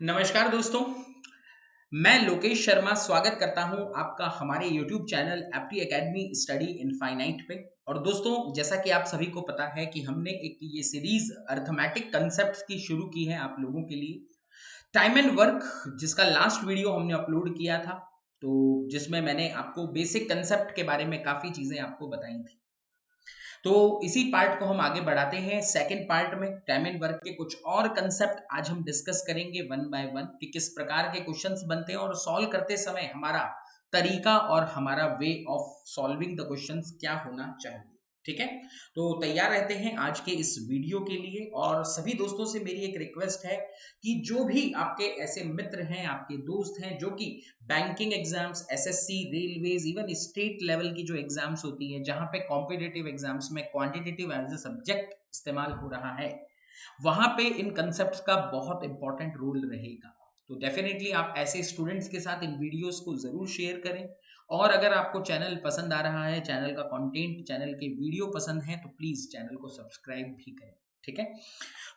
नमस्कार दोस्तों, मैं लोकेश शर्मा स्वागत करता हूं आपका हमारे YouTube channel Apti academy study infinite पे। और दोस्तों, जैसा कि आप सभी को पता है कि हमने एक ये सीरीज अर्थमेटिक कंसेप्ट्स की शुरू की है आप लोगों के लिए। टाइम एंड वर्क, जिसका लास्ट वीडियो हमने अपलोड किया था, तो जिसमें मैंने आपको बेसिक कंसेप्ट के बारे में काफ़ी चीज़ें आपको बताई थी। तो इसी पार्ट को हम आगे बढ़ाते हैं। सेकंड पार्ट में टाइम एंड वर्क के कुछ और कंसेप्ट आज हम डिस्कस करेंगे वन बाय वन कि किस प्रकार के क्वेश्चंस बनते हैं और सॉल्व करते समय हमारा तरीका और हमारा way of solving the questions क्या होना चाहिए। ठीक है, तो तैयार रहते हैं आज के इस वीडियो के लिए। और सभी दोस्तों से मेरी एक रिक्वेस्ट है कि जो भी आपके ऐसे मित्र हैं, आपके दोस्त हैं जो कि banking exams, SSC, railways, even state level की जो एग्जाम्स होती है जहां पे कॉम्पिटिटिव एग्जाम्स में क्वांटिटेटिव एज ए सब्जेक्ट इस्तेमाल हो रहा है, वहां पे इन कंसेप्ट्स का बहुत इंपॉर्टेंट रोल रहेगा। तो डेफिनेटली आप ऐसे स्टूडेंट्स के साथ इन वीडियोस को जरूर शेयर करें। और अगर आपको चैनल पसंद आ रहा है, चैनल का कंटेंट, चैनल के वीडियो पसंद है, तो प्लीज चैनल को सब्सक्राइब भी करें। ठीक है,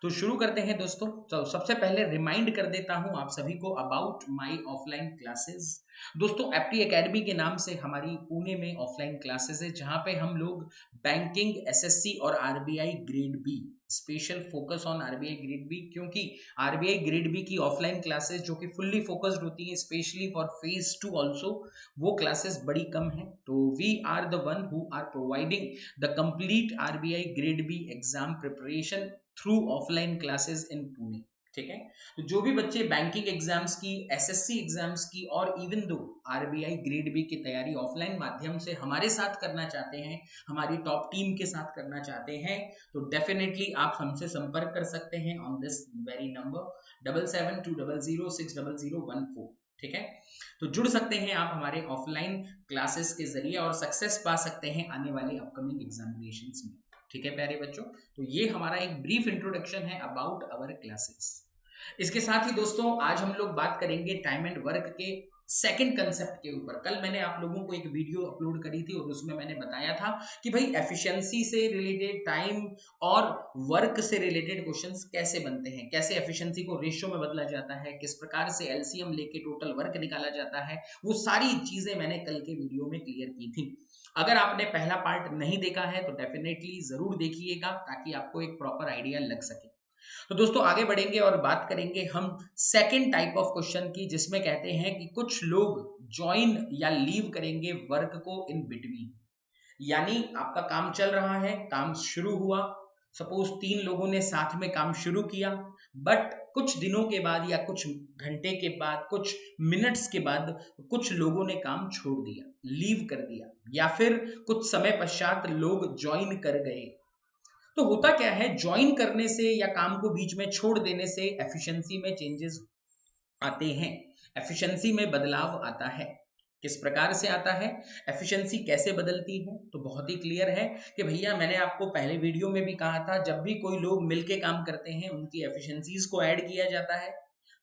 तो शुरू करते हैं दोस्तों। तो सबसे पहले रिमाइंड कर देता हूं आप सभी को अबाउट माय ऑफलाइन क्लासेस। दोस्तों, एप्टी एकेडमी के नाम से हमारी पुणे में ऑफलाइन क्लासेस है जहां पे हम लोग बैंकिंग, एसएससी और RBI grade B, special focus on RBI grade B, क्योंकि आरबीआई ग्रेड बी की ऑफलाइन क्लासेस जो कि फुल्ली फोकस्ड होती हैं स्पेशली फॉर फेज 2 ऑल्सो, वो क्लासेस बड़ी कम है। तो we are the one who are providing the complete RBI grade B exam preparation through offline classes in Pune. ठीक है, तो जो भी बच्चे बैंकिंग एग्जाम्स की, एसएससी एग्जाम्स की और even though RBI grade B की तैयारी ऑफलाइन माध्यम से हमारे साथ करना चाहते हैं, हमारी टॉप टीम के साथ करना चाहते हैं, तो डेफिनेटली आप हमसे संपर्क कर सकते हैं ऑन दिस वेरी नंबर 7720060014। ठीक है, तो जुड़ सकते हैं आप हमारे ऑफलाइन क्लासेस के जरिए और सक्सेस पा सकते हैं आने वाले अपकमिंग एग्जामिनेशंस में। ठीक है प्यारे बच्चों, तो ये हमारा एक ब्रीफ इंट्रोडक्शन है अबाउट अवर क्लासेस। इसके साथ ही दोस्तों, आज हम लोग बात करेंगे टाइम एंड वर्क के सेकंड कंसेप्ट के ऊपर। कल मैंने आप लोगों को एक वीडियो अपलोड करी थी और उसमें मैंने बताया था कि भाई एफिशिएंसी से रिलेटेड, टाइम और वर्क से रिलेटेड क्वेश्चंस कैसे बनते हैं, कैसे एफिशिएंसी को रेशियो में बदला जाता है, किस प्रकार से एलसीएम लेके टोटल वर्क निकाला जाता है, वो सारी चीजें मैंने कल के वीडियो में क्लियर की थी। अगर आपने पहला पार्ट नहीं देखा है तो डेफिनेटली जरूर देखिएगा ताकि आपको एक प्रॉपर आइडिया लग सके। तो दोस्तों, आगे बढ़ेंगे और बात करेंगे हम सेकंड टाइप ऑफ क्वेश्चन की, जिसमें कहते हैं कि कुछ लोग ज्वाइन या लीव करेंगे वर्क को इन बिटवीन। यानी आपका काम चल रहा है, काम शुरू हुआ, सपोज 3 लोगों ने साथ में काम शुरू किया, बट कुछ दिनों के बाद या कुछ घंटे के बाद, कुछ मिनट्स के बाद कुछ लोगों ने काम छोड़ दिया, लीव कर दिया, या फिर कुछ समय पश्चात लोग ज्वाइन कर गए। तो होता क्या है, ज्वाइन करने से या काम को बीच में छोड़ देने से एफिशिएंसी में चेंजेस आते हैं, एफिशिएंसी में बदलाव आता है। किस प्रकार से आता है, एफिशिएंसी कैसे बदलती है, तो बहुत ही क्लियर है कि भैया मैंने आपको पहले वीडियो में भी कहा था, जब भी कोई लोग मिलके काम करते हैं उनकी एफिशिएंसीज को ऐड किया जाता है।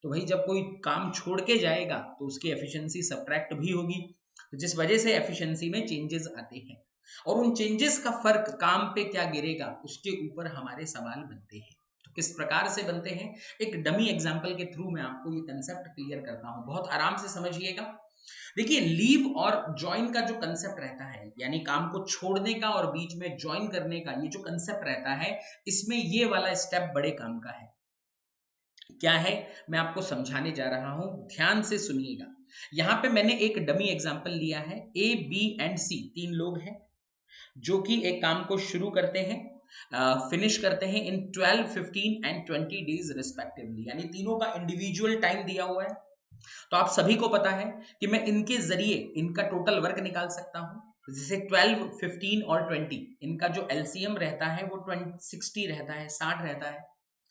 तो भाई जब कोई काम छोड़ के जाएगा तो उसकी एफिशिएंसी सब्ट्रैक्ट भी होगी, तो जिस वजह से एफिशिएंसी में चेंजेस आते हैं। और उन चेंजेस का फर्क काम पे क्या गिरेगा उसके ऊपर हमारे सवाल बनते हैं। तो किस प्रकार से बनते हैं, एक डमी एग्जांपल के थ्रू मैं आपको ये कंसेप्ट क्लियर करता हूं, बहुत आराम से समझिएगा। देखिए, लीव और ज्वाइन का जो कंसेप्ट रहता है, यानी काम को छोड़ने का और बीच में ज्वाइन करने का ये जो कंसेप्ट रहता है, इसमें ये वाला स्टेप बड़े काम का है। क्या है, मैं आपको समझाने जा रहा हूं, ध्यान से सुनिएगा। यहां पे मैंने एक डमी एग्जांपल लिया है। ए, बी एंड सी 3 लोग हैं जो कि एक काम को शुरू करते हैं, फिनिश करते हैं इन 12, 15 एंड 20 डेज रिस्पेक्टिवली, यानी तीनों का इंडिविजुअल टाइम दिया हुआ है। तो आप सभी को पता है कि मैं इनके जरिए इनका टोटल वर्क निकाल सकता हूं। जैसे 12, 15 और 20, इनका जो एलसीएम रहता है वो 60 रहता है, 60 रहता है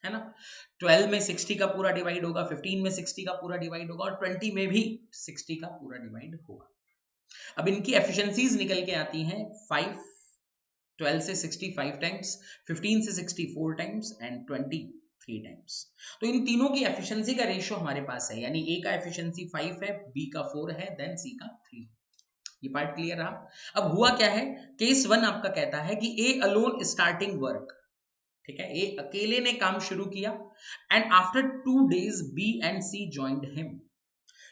ना। 12 में 60 का पूरा डिवाइड होगा, 15 में 60 का पूरा डिवाइड होगा और 20 में भी 60 का पूरा डिवाइड होगा। अब इनकी एफिशिएंसीज निकल के आती हैं 5, 12 से 65 टाइम्स, 15 से 64 टाइम्स एंड 23 टाइम्स। तो इन तीनों की एफिशिएंसी का रेशियो हमारे पास है, यानी ए का एफिशिएंसी 5 है, बी का 4 है, देन सी का 3। ये पार्ट क्लियर रहा। अब हुआ क्या है, केस 1 आपका कहता है कि ए अलोन स्टार्टिंग वर्क, ठीक है, ए अकेले ने काम शुरू किया and after 2 days B and C joined him,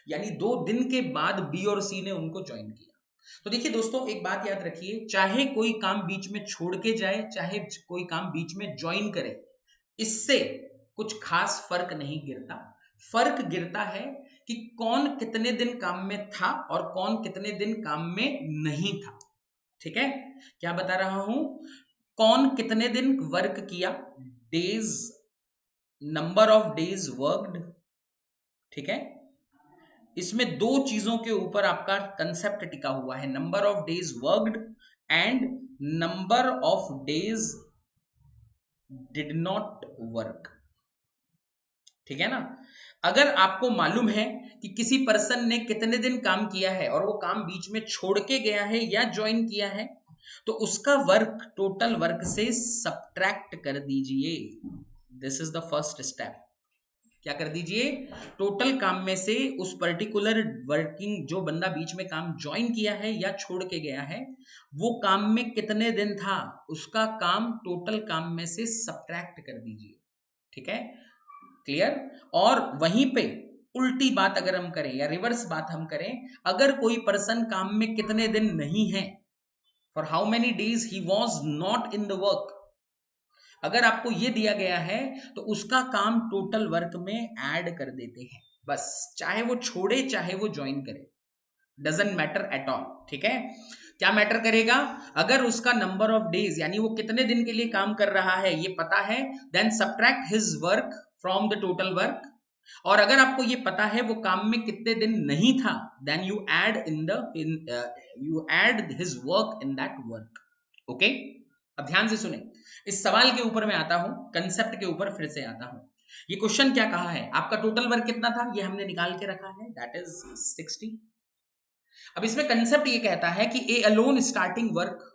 यानी 2 दिन के बाद बी और सी ने उनको ज्वाइन किया। तो देखिए दोस्तों, एक बात याद रखिए, चाहे कोई काम बीच में छोड़ के जाए, चाहे कोई काम बीच में ज्वाइन करे, इससे कुछ खास फर्क नहीं गिरता। फर्क गिरता है कि कौन कितने दिन काम में था और कौन कितने दिन काम में नहीं था। ठीक है, क्या बता रहा हूं, कौन कितने दिन वर्क किया, days, number of days worked. ठीक है, इसमें 2 चीजों के ऊपर आपका कंसेप्ट टिका हुआ है, number of days worked and number of days did not work. ठीक है ना, अगर आपको मालूम है कि किसी पर्सन ने कितने दिन काम किया है और वो काम बीच में छोड़ के गया है या ज्वाइन किया है, तो उसका वर्क टोटल वर्क से सब्ट्रैक्ट कर दीजिए। This is the first step. क्या कर दीजिए, टोटल काम में से उस पर्टिकुलर वर्किंग, जो बंदा बीच में काम ज्वाइन किया है या छोड़ के गया है, वो काम में कितने दिन था, उसका काम टोटल काम में से सब्ट्रैक्ट कर दीजिए। ठीक है, क्लियर। और वहीं पे उल्टी बात अगर हम करें या रिवर्स बात हम करें, अगर कोई पर्सन काम में कितने दिन नहीं है, for how many days he was not in the work, अगर आपको ये दिया गया है तो उसका काम टोटल वर्क में ऐड कर देते हैं बस, चाहे वो छोड़े चाहे वो ज्वाइन करे, डजंट मैटर एट ऑल। ठीक है, क्या मैटर करेगा, अगर उसका नंबर ऑफ डेज यानी वो कितने दिन के लिए काम कर रहा है ये पता है, then subtract his work from the total work. और अगर आपको ये पता है वो काम में कितने दिन नहीं था, then you add his work in that work. Okay, अब ध्यान से सुने, इस सवाल के ऊपर मैं आता हूं, कंसेप्ट के ऊपर फिर से आता हूं। ये क्वेश्चन क्या कहा है, आपका टोटल वर्क कितना था ये हमने निकाल के रखा है, दैट इज 60। अब इसमें कंसेप्ट ये कहता है कि A alone starting work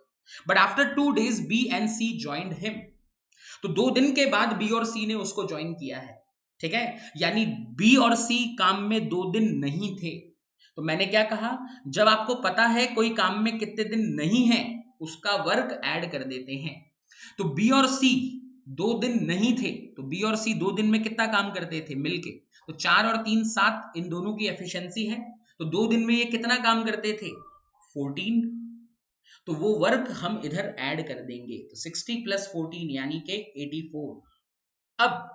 but after 2 days B and C joined him, तो 2 दिन के बाद बी और सी ने उसको ज्वाइन किया है। ठीक है, यानी बी और सी काम में 2 दिन नहीं थे। तो मैंने क्या कहा, जब आपको पता है कोई काम में कितने दिन नहीं है, उसका वर्क ऐड कर देते हैं। तो बी और सी 2 दिन नहीं थे, तो बी और सी 2 दिन में कितना काम करते थे मिलके, तो 4 और 3 7, इन दोनों की एफिशिएंसी है, तो 2 दिन में ये कितना काम करते थे, 14। तो वो वर्क हम इधर ऐड कर देंगे, तो 60 + 14 यानी कि 84। अब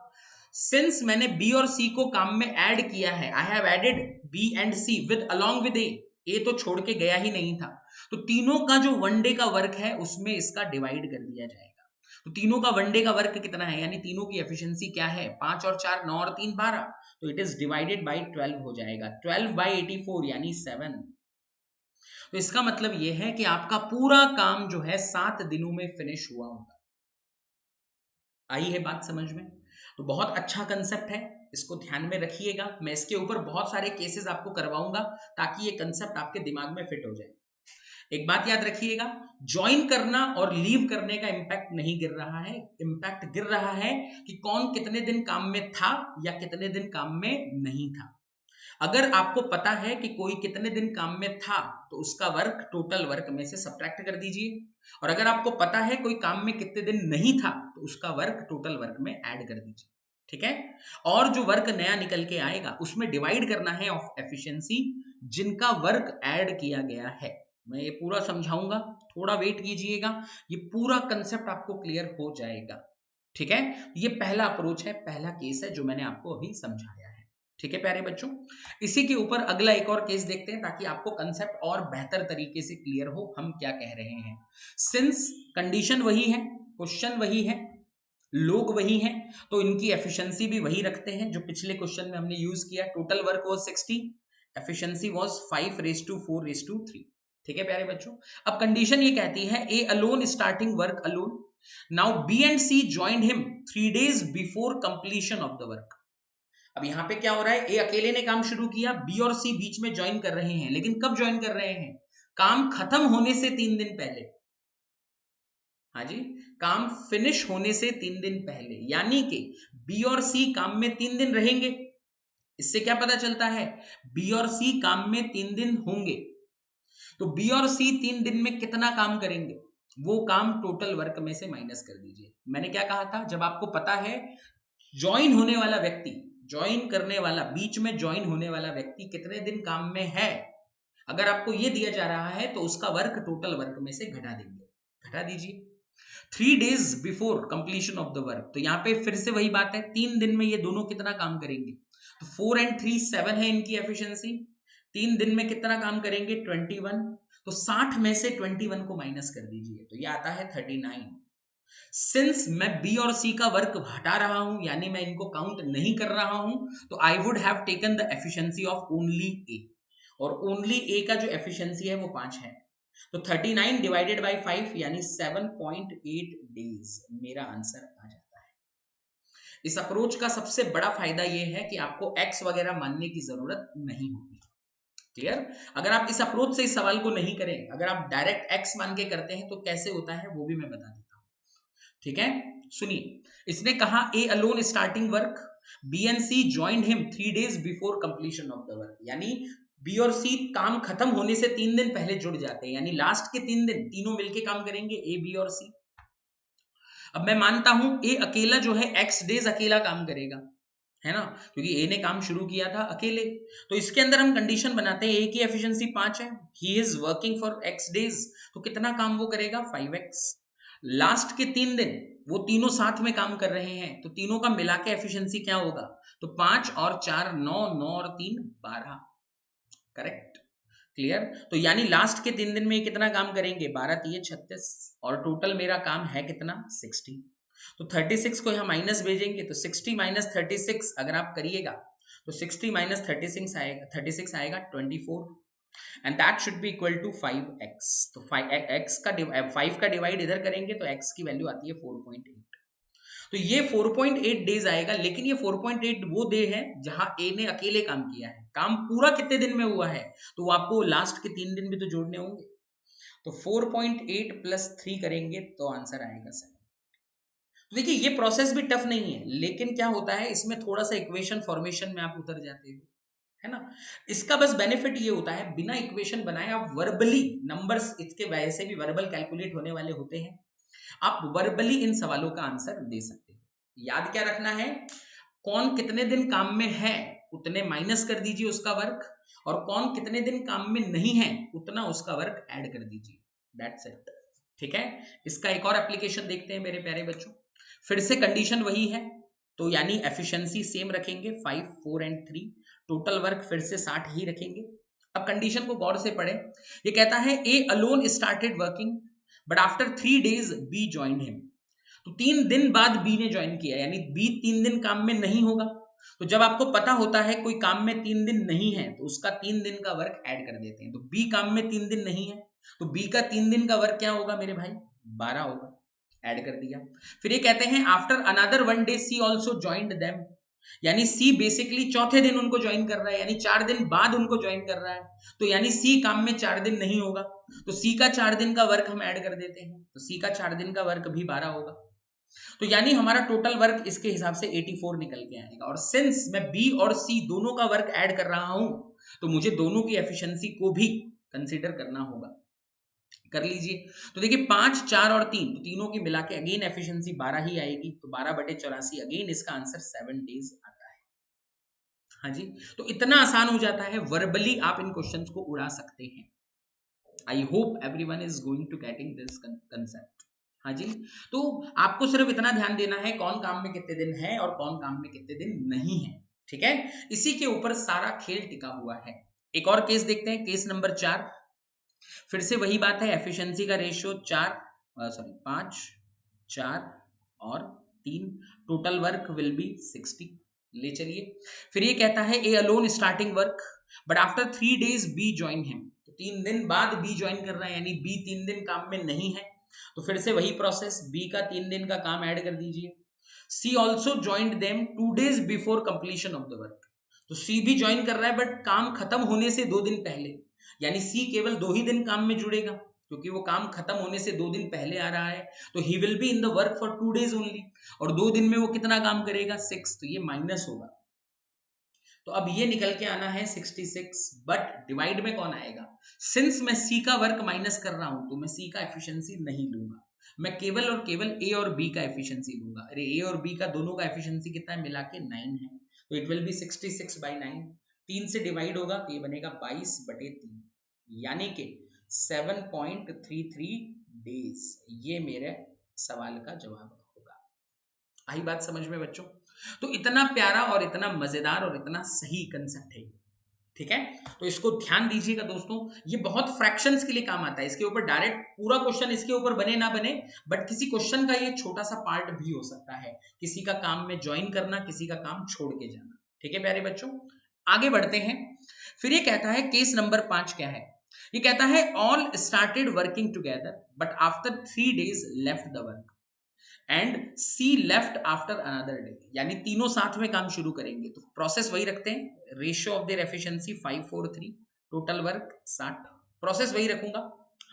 सिंस मैंने बी और सी को काम में ऐड किया है, I have added B and C with along with A तो छोड़ के गया ही नहीं था, तो तीनों का जो वनडे का वर्क है उसमें इसका डिवाइड कर दिया जाएगा। तो तीनों का वनडे का वर्क कितना है, यानी तीनों की एफिशिएंसी क्या है, 5 और 4 9 और 3 12, तो इट इज डिवाइडेड बाई 12 हो जाएगा, 12/84 यानी 7। तो इसका मतलब यह है कि आपका पूरा काम जो है 7 दिनों में फिनिश हुआ होगा। आई है बात समझ में? तो बहुत अच्छा कंसेप्ट है, इसको ध्यान में रखिएगा। मैं इसके ऊपर बहुत सारे केसेस आपको करवाऊंगा ताकि ये कंसेप्ट आपके दिमाग में फिट हो जाए। एक बात याद रखिएगा, ज्वाइन करना और लीव करने का इंपैक्ट नहीं गिर रहा है, इंपैक्ट गिर रहा है कि कौन कितने दिन काम में था या कितने दिन काम में नहीं था। अगर आपको पता है कि कोई कितने दिन काम में था, तो उसका वर्क टोटल वर्क में से सब्ट्रैक्ट कर दीजिए, और अगर आपको पता है कोई काम में कितने दिन नहीं था, तो उसका वर्क टोटल वर्क में ऐड कर दीजिए। ठीक है, और जो वर्क नया निकल के आएगा उसमें डिवाइड करना है ऑफ एफिशिएंसी जिनका वर्क ऐड किया गया है। मैं ये पूरा समझाऊंगा, थोड़ा वेट कीजिएगा, ये पूरा कंसेप्ट आपको क्लियर हो जाएगा। ठीक है, ये पहला अप्रोच है, पहला केस है जो मैंने आपको अभी समझाया है। ठीक है प्यारे बच्चों, इसी के ऊपर अगला एक और केस देखते हैं ताकि आपको कंसेप्ट और बेहतर तरीके से क्लियर हो हम क्या कह रहे हैं। सिंस कंडीशन वही है, क्वेश्चन वही है, लोग वही हैं, तो इनकी एफिशिएंसी भी वही रखते हैं जो पिछले क्वेश्चन में हमने यूज किया। Total work was 60, efficiency was 5:4:3। ठीक है प्यारे बच्चों, अब कंडीशन ये कहती है A alone starting work alone, now B and C joined him 3 days before completion of the work. अब यहां पे क्या हो रहा है, ए अकेले ने काम शुरू किया, बी और सी बीच में ज्वाइन कर रहे हैं, लेकिन कब ज्वाइन कर रहे हैं, काम खत्म होने से 3 दिन पहले। हाँ जी, काम फिनिश होने से 3 दिन पहले, यानी कि बी और सी काम में 3 दिन रहेंगे। इससे क्या पता चलता है, बी और सी काम में 3 दिन होंगे, तो बी और सी 3 दिन में कितना काम करेंगे, वो काम टोटल वर्क में से माइनस कर दीजिए। मैंने क्या कहा था, जब आपको पता है ज्वाइन होने वाला व्यक्ति, ज्वाइन करने वाला, बीच में ज्वाइन होने वाला व्यक्ति कितने दिन काम में है, अगर आपको ये दिया जा रहा है तो उसका वर्क टोटल वर्क में से घटा देंगे, घटा दीजिए। 3 days before completion of the work, तो यहाँ पे फिर से वही बात है, 3 दिन में ये दोनों कितना काम करेंगे, तो 4 and 3 7 है इनकी एफिशिएंसी। 3 दिन में कितना काम करेंगे 21, तो 60 में से 21 को माइनस कर दीजिए, तो ये आता है 39। सिंस मैं बी और सी का वर्क हटा रहा हूं, यानी मैं इनको काउंट नहीं कर रहा हूं, तो I would have taken the efficiency of only A, और ओनली ए का जो एफिशिएंसी है वो 5 है, तो 39 डिवाइडेड बाय 5 यानी 7.8 डेज मेरा आंसर आ जाता है। इस अप्रोच का सबसे बड़ा फायदा यह है कि आपको एक्स वगैरह मानने की जरूरत नहीं होगी। क्लियर? अगर आप इस अप्रोच से इस सवाल को नहीं करें, अगर आप डायरेक्ट एक्स मान के करते हैं तो कैसे होता है वो भी मैं बता देता हूं। ठीक है, सुनिए, इसने कहा A alone starting work, B and C joined him 3 days before completion of the work, यानी बी और सी काम खत्म होने से 3 दिन पहले जुड़ जाते हैं, यानी लास्ट के 3 दिन तीनों मिलके काम करेंगे, ए बी और सी। अब मैं मानता हूं ए अकेला जो है एक्स डेज अकेला काम करेगा, है ना, क्योंकि ए ने काम शुरू किया था अकेले, तो इसके अंदर हम कंडीशन बनाते हैं ए की एफिशिएंसी 5 है, he is working for x days, तो कितना काम वो करेगा 5x। लास्ट के 3 दिन वो तीनों साथ में काम कर रहे हैं, तो तीनों का मिला के एफिशिएंसी क्या होगा, तो 5 और 4 9, 9 और 3 12। करेक्ट? क्लियर? तो यानी लास्ट के 3 दिन में कितना काम करेंगे, 12 3 36, और टोटल मेरा काम है कितना 60, तो 36 को यहाँ माइनस भेजेंगे, तो 60 माइनस 36 अगर आप करिएगा तो 60 माइनस 36 आएगा 24, and that should be equal to 5x। तो 5 का डिवाइड इधर करेंगे तो x की वैल्यू आती है 4.8, तो ये 4.8 डेज आएगा, लेकिन ये 4.8 वो डे है जहां ए ने अकेले काम किया है, काम पूरा कितने दिन में हुआ है, तो वो आपको लास्ट के 3 दिन भी तो जोड़ने होंगे, तो 4.8 प्लस 3 करेंगे तो आंसर आएगा 7। देखिए ये प्रोसेस भी टफ नहीं है, लेकिन क्या होता है इसमें थोड़ा सा इक्वेशन फॉर्मेशन में आप उतर जाते हो, है ना। इसका बस बेनिफिट ये होता है बिना इक्वेशन बनाए आप वर्बली नंबर्स, इसके वैसे भी वर्बल कैलकुलेट होने वाले होते हैं, आप वर्बली इन सवालों का आंसर दे सकते हो। याद क्या रखना है, कौन कितने दिन काम में है उतने माइनस कर दीजिए उसका वर्क, और कौन कितने दिन काम में नहीं है उतना उसका वर्क ऐड कर दीजिए, दैट्स इट। ठीक है, इसका एक और एप्लीकेशन देखते हैं मेरे प्यारे बच्चों। फिर से कंडीशन वही है, तो यानी एफिशिएंसी सेम रखेंगे 5 4 एंड 3, टोटल वर्क फिर से 60 ही रखेंगे। अब कंडीशन को गौर से पढ़ें, ये कहता है A alone started working but after 3 days B join him, तो 3 दिन बाद बी ने ज्वाइन किया, यानी बी 3 दिन काम में नहीं होगा, तो जब आपको पता होता है कोई काम में 3 दिन नहीं है तो उसका 3 दिन का वर्क ऐड कर देते हैं, तो बी काम में 3 दिन नहीं है तो बी का 3 दिन का वर्क क्या होगा मेरे भाई 12 होगा, ऐड कर दिया। फिर ये कहते हैं आफ्टर अनदर 1 day सी ऑल्सो ज्वाइंड देम, यानी सी बेसिकली चौथे दिन उनको ज्वाइन कर रहा है, यानी 4 दिन बाद उनको ज्वाइन कर रहा है, तो यानी सी काम में 4 दिन नहीं होगा, तो सी का 4 दिन का वर्क हम ऐड कर देते हैं, तो सी का 4 दिन का वर्क भी 12 होगा, तो यानी हमारा टोटल वर्क इसके हिसाब से 84 निकल के आएगा। और सिंस मैं बी और सी दोनों का वर्क ऐड कर रहा हूं तो मुझे दोनों की एफिशिएंसी को भी कंसीडर करना होगा, कर लीजिए। तो देखिए 5 4 और 3, तो तीनों की मिला के अगेन एफिशिएंसी 12 ही आएगी, तो 12/84 अगेन इसका आंसर 7 days आता है। हाँ जी, तो इतना आसान हो जाता है, वर्बली आप इन क्वेश्चंस को उड़ा सकते हैं। I hope everyone is going to getting this concept. हाँ जी, तो आपको सिर्फ इतना ध्यान देना है कौन काम में कितने दिन है और कौन काम में कितने दिन नहीं है, ठीक है, इसी के ऊपर सारा खेल टिका हुआ है। एक और केस देखते हैं, केस नंबर 4, फिर से वही बात है, एफिशिएंसी का रेशियो 5 4 और 3, टोटल वर्क विल बी 60, ले चलिए। फिर ये कहता है A alone starting work but after 3 days B join him, तो 3 दिन बाद बी ज्वाइन कर रहा है, यानी बी 3 दिन काम में नहीं है, तो फिर से वही प्रोसेस, बी का 3 दिन का काम ऐड कर दीजिए। C also joined them 2 days before completion of the work, तो सी भी ज्वाइन कर रहा है बट काम खत्म होने से 2 दिन पहले, यानी सी केवल 2 ही दिन काम में जुड़ेगा क्योंकि वो काम खत्म होने से 2 दिन पहले आ रहा है, तो he will be in the work for 2 days only, और 2 दिन में वो कितना काम करेगा 6, तो ये माइनस होगा। तो अब ये निकल के आना है 66, बट डिवाइड में कौन आएगा? सिंस मैं सी का वर्क माइनस कर रहा हूं तो मैं सी का एफिशिएंसी नहीं लूंगा, मैं केवल और केवल ए और बी का एफिशिएंसी लूंगा। अरे ए और बी का दोनों का एफिशिएंसी कितना है? मिला के 9 है, तो इट विल बी 66/9। 3 से डिवाइड होगा तो ये बनेगा 22/3, यानी कि 7.33 डेज। ये मेरे सवाल का जवाब होगा। आई बात समझ में बच्चों? तो इतना प्यारा और इतना मजेदार और इतना सही कंसेप्ट है, ठीक है? तो इसको ध्यान दीजिएगा दोस्तों, ये बहुत फ्रैक्शंस के लिए काम आता है। इसके ऊपर डायरेक्ट पूरा क्वेश्चन इसके ऊपर बने ना बने, बट किसी क्वेश्चन का ये छोटा सा पार्ट भी हो सकता है, किसी का काम में ज्वाइन करना, किसी का काम छोड़ के जाना। ठीक है प्यारे बच्चों, आगे बढ़ते हैं। फिर ये कहता है केस नंबर 5 क्या है? ये कहता है all started working together but after 3 days left the work and C left after another day, यानी तीनों साथ में काम शुरू करेंगे। तो प्रोसेस वही रखते हैं, ratio of their efficiency 5:4:3, total work 60, process वही रखूंगा।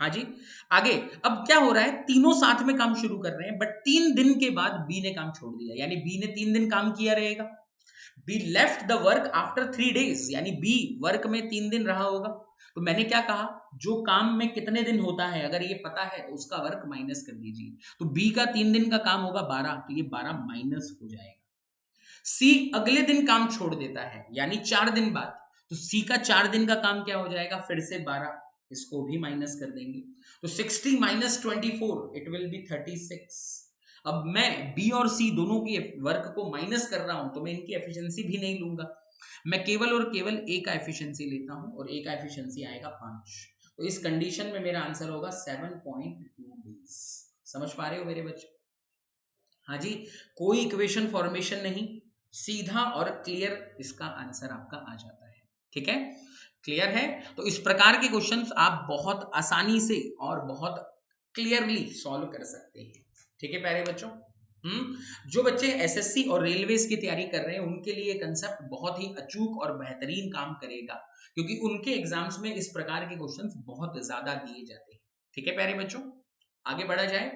हाँ जी, आगे अब क्या हो रहा है, तीनों साथ में काम शुरू कर रहे हैं, बट 3 दिन के बाद बी ने काम छोड़ दिया, यानी बी ने 3 दिन काम किया रहेगा। Be left the work after 3 days, यानी बी वर्क में 3 दिन रहा होगा। तो मैंने क्या कहा, जो काम में कितने दिन होता है अगर ये पता है तो उसका वर्क माइनस कर दीजिए। तो बी का 3 दिन का काम होगा 12, तो ये 12 माइनस हो जाएगा। सी अगले दिन काम छोड़ देता है, यानी 4 दिन बाद, तो सी का 4 दिन का काम क्या हो जाएगा, फिर से 12, इसको भी माइनस कर देंगे। तो 60 - 24 इट विल बी 36। अब मैं बी और सी दोनों की वर्क को माइनस कर रहा हूं, तो मैं इनकी एफिशिएंसी भी नहीं लूंगा, मैं केवल और केवल ए का एफिशिएंसी लेता हूं, और ए का एफिशिएंसी आएगा 5। तो इस कंडीशन में मेरा आंसर होगा 7.2 डेज। समझ पा रहे हो मेरे बच्चे? हाँ जी, कोई इक्वेशन फॉर्मेशन नहीं, सीधा और क्लियर इसका आंसर आपका आ जाता है। ठीक है, क्लियर है? तो इस प्रकार के क्वेश्चंस आप बहुत आसानी से और बहुत क्लियरली सॉल्व कर सकते हैं। ठीक है प्यारे बच्चों, जो बच्चे एसएससी और रेलवेज की तैयारी कर रहे हैं उनके लिए कंसेप्ट बहुत ही अचूक और बेहतरीन काम करेगा, क्योंकि उनके एग्जाम्स में इस प्रकार के क्वेश्चंस बहुत ज्यादा दिए जाते हैं। ठीक है प्यारे बच्चों, आगे बढ़ा जाए।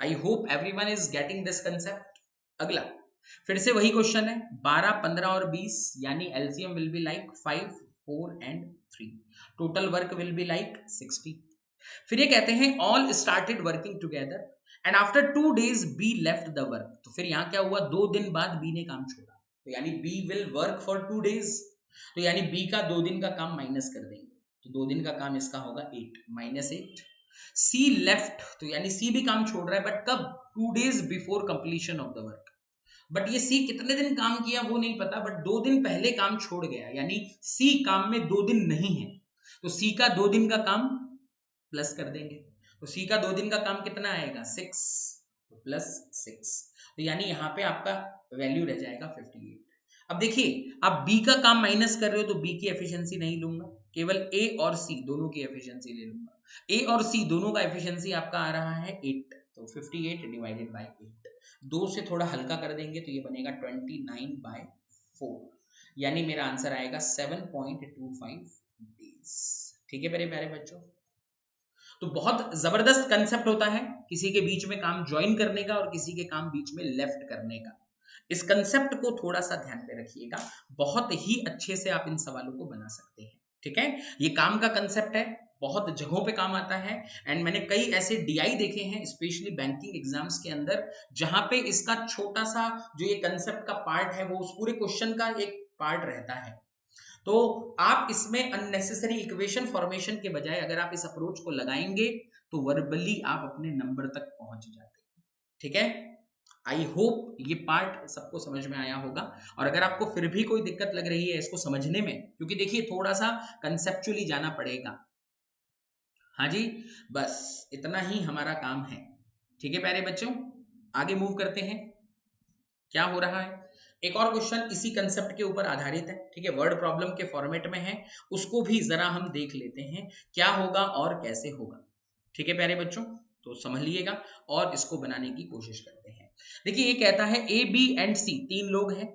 आई hope everyone is getting this concept. अगला फिर से वही क्वेश्चन है, 12, 15 और 20, यानी LCM will be like 5, 4 and 3, total work will be like 60। फिर ये कहते हैं all started working together and after 2 days be left the work. तो फिर यहां क्या हुआ, 2 दिन बाद बी ने काम छोड़ा, तो यानी B will work for 2 days, तो यानी बी का 2 दिन का काम माइनस कर देंगे, तो 2 दिन का काम इसका होगा 8 - 8। सी लेफ्ट, तो यानी सी भी काम छोड़ रहा है, बट कब, 2 days before completion of the work. But ये सी कितने दिन काम किया वो नहीं पता, बट 2 दिन पहले काम छोड़ गया, यानी सी काम में 2 दिन नहीं है, तो सी का 2 दिन का काम प्लस कर देंगे। तो सी का 2 दिन का काम कितना आएगा, 6, तो +6, तो यानी यहां पे आपका वैल्यू रह जाएगा 58। अब देखिए, आप बी का काम माइनस कर रहे हो, तो बी की एफिशिएंसी नहीं लूंगा, केवल ए और सी दोनों की एफिशिएंसी ले लूंगा। ए और सी दोनों का एफिशिएंसी आपका आ रहा है 8, तो 58 डिवाइडेड बाय 8, 2 से थोड़ा हल्का कर देंगे तो ये बनेगा 29/4, यानी मेरा आंसर आएगा 7.25 डेज। ठीक है मेरे प्यारे बच्चों, तो बहुत जबरदस्त कंसेप्ट होता है किसी के बीच में काम ज्वाइन करने का और किसी के काम बीच में लेफ्ट करने का। इस कंसेप्ट को थोड़ा सा ध्यान पे रखिएगा, बहुत ही अच्छे से आप इन सवालों को बना सकते हैं। ठीक है, ये काम का कंसेप्ट है, बहुत जगहों पे काम आता है, एंड मैंने कई ऐसे डीआई देखे हैं स्पेशली बैंकिंग एग्जाम्स के अंदर, जहां पे इसका छोटा सा जो ये कंसेप्ट का पार्ट है वो उस पूरे क्वेश्चन का एक पार्ट रहता है। तो आप इसमें अननेसेसरी इक्वेशन फॉर्मेशन के बजाय अगर आप इस अप्रोच को लगाएंगे तो वर्बली आप अपने नंबर तक पहुंच जाते हैं। ठीक है, आई होप ये पार्ट सबको समझ में आया होगा, और अगर आपको फिर भी कोई दिक्कत लग रही है इसको समझने में, क्योंकि देखिए थोड़ा सा कंसेप्चुअली जाना पड़ेगा। हाँ जी, बस इतना ही हमारा काम है। ठीक है प्यारे बच्चों, आगे मूव करते हैं। क्या हो रहा है, एक और क्वेश्चन इसी कंसेप्ट के ऊपर आधारित है। ठीक है, वर्ड प्रॉब्लम के फॉर्मेट में है, उसको भी जरा हम देख लेते हैं क्या होगा और कैसे होगा। ठीक है प्यारे बच्चों, तो समझ लीजिएगा और इसको बनाने की कोशिश करते हैं। देखिए ये कहता है ए बी एंड सी, 3 लोग हैं,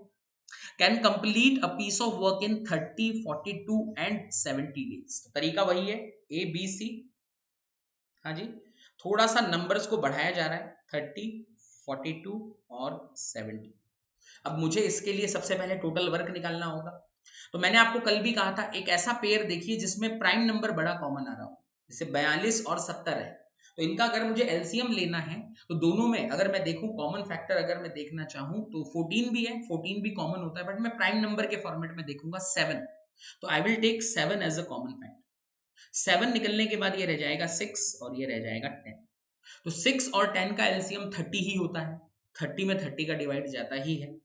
can complete a piece of work in 30, 42 and 70 days. तो तरीका वही है, ए बी सी। हाँ जी, थोड़ा सा नंबर्स को बढ़ाया जा रहा है, 30, 42 और 70। अब मुझे इसके लिए सबसे पहले टोटल वर्क निकालना होगा। तो मैंने आपको कल भी कहा था एक ऐसा पेयर देखिए जिसमें प्राइम नंबर बड़ा कॉमन आ रहा हो, जैसे 42 और 70 है, तो इनका अगर मुझे एलसीएम लेना है तो दोनों में अगर मैं देखूं कॉमन फैक्टर अगर मैं देखना चाहूं तो 14 भी है, 14 भी कॉमन होता है, बट मैं प्राइम नंबर के फॉर्मेट में देखूंगा 7, तो I will take 7 as a common factor. 7 निकलने के बाद ये रह जाएगा 6 और ये रह जाएगा 10, तो 6 और 10 का एलसीएम 30 ही होता है, 30 में 30 का डिवाइड जाता ही है,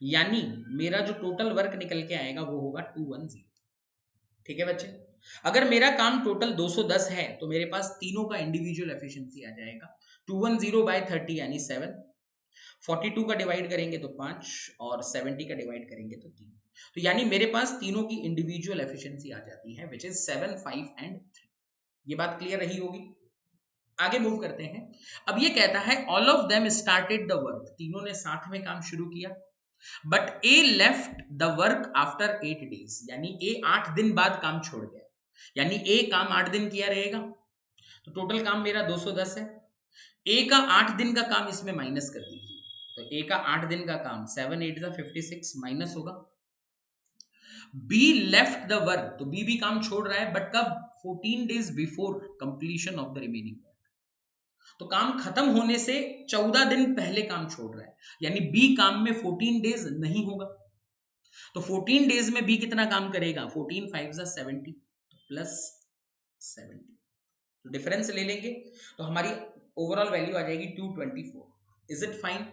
यानी मेरा जो टोटल वर्क निकल के आएगा वो होगा 210। ठीक है बच्चे, अगर मेरा काम टोटल 210 है तो मेरे पास तीनों का इंडिविजुअल एफिशिएंसी आ जाएगा 210 बाय 30 यानी 7, 42 का डिवाइड करेंगे तो 5 और 70 का डिवाइड करेंगे तो 3, तो यानी मेरे पास तीनों की इंडिविजुअल एफिशिएंसी आ जाती है विच इज 7, 5 एंड 3। ये बात क्लियर रही होगी। आगे मूव करते हैं। अब ये कहता है all of them started the work, तीनों ने साथ में काम शुरू किया, but A left the work after 8 days, यानी ए 8 दिन बाद काम छोड़ गया, यानी ए काम 8 दिन किया रहेगा, तो टोटल काम मेरा 210 है, ए का 8 दिन का काम इसमें माइनस कर दीजिए, तो ए का 8 दिन का काम 7 8 56 माइनस होगा। बी लेफ्ट द वर्क, तो बी भी काम छोड़ रहा है, बट कब, 14 days before completion of the remaining work, तो काम खत्म होने से 14 दिन पहले काम छोड़ रहा है, यानी बी काम में 14 डेज नहीं होगा, तो 14 डेज में बी कितना काम करेगा, 14 5 70 प्लस 70, तो डिफरेंस ले लेंगे तो हमारी ओवरऑल वैल्यू आ जाएगी 224। Is it fine?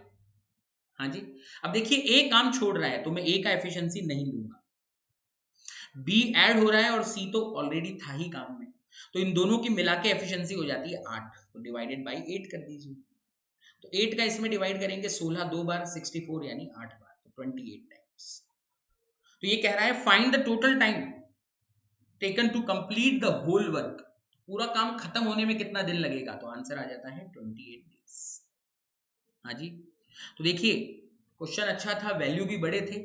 हाँ जी। अब देखिए ए काम छोड़ रहा है तो मैं ए का एफिशिएंसी नहीं लूंगा, बी ऐड हो रहा है और सी तो ऑलरेडी था ही काम में, तो इन दोनों की मिला के एफिशिएंसी हो जाती है 8, तो डिवाइडेड बाई 8 कर दीजिए, तो 8 का इसमें डिवाइड करेंगे 16 2 बार 64 यानी 8 बार, तो 28 टाइम्स। तो ये कह रहा है find the total time taken to complete the whole work, पूरा काम खत्म होने में कितना दिन लगेगा, तो आंसर आ जाता है 28 डेज। हाँ जी, तो देखिए क्वेश्चन अच्छा था, वैल्यू भी बड़े थे,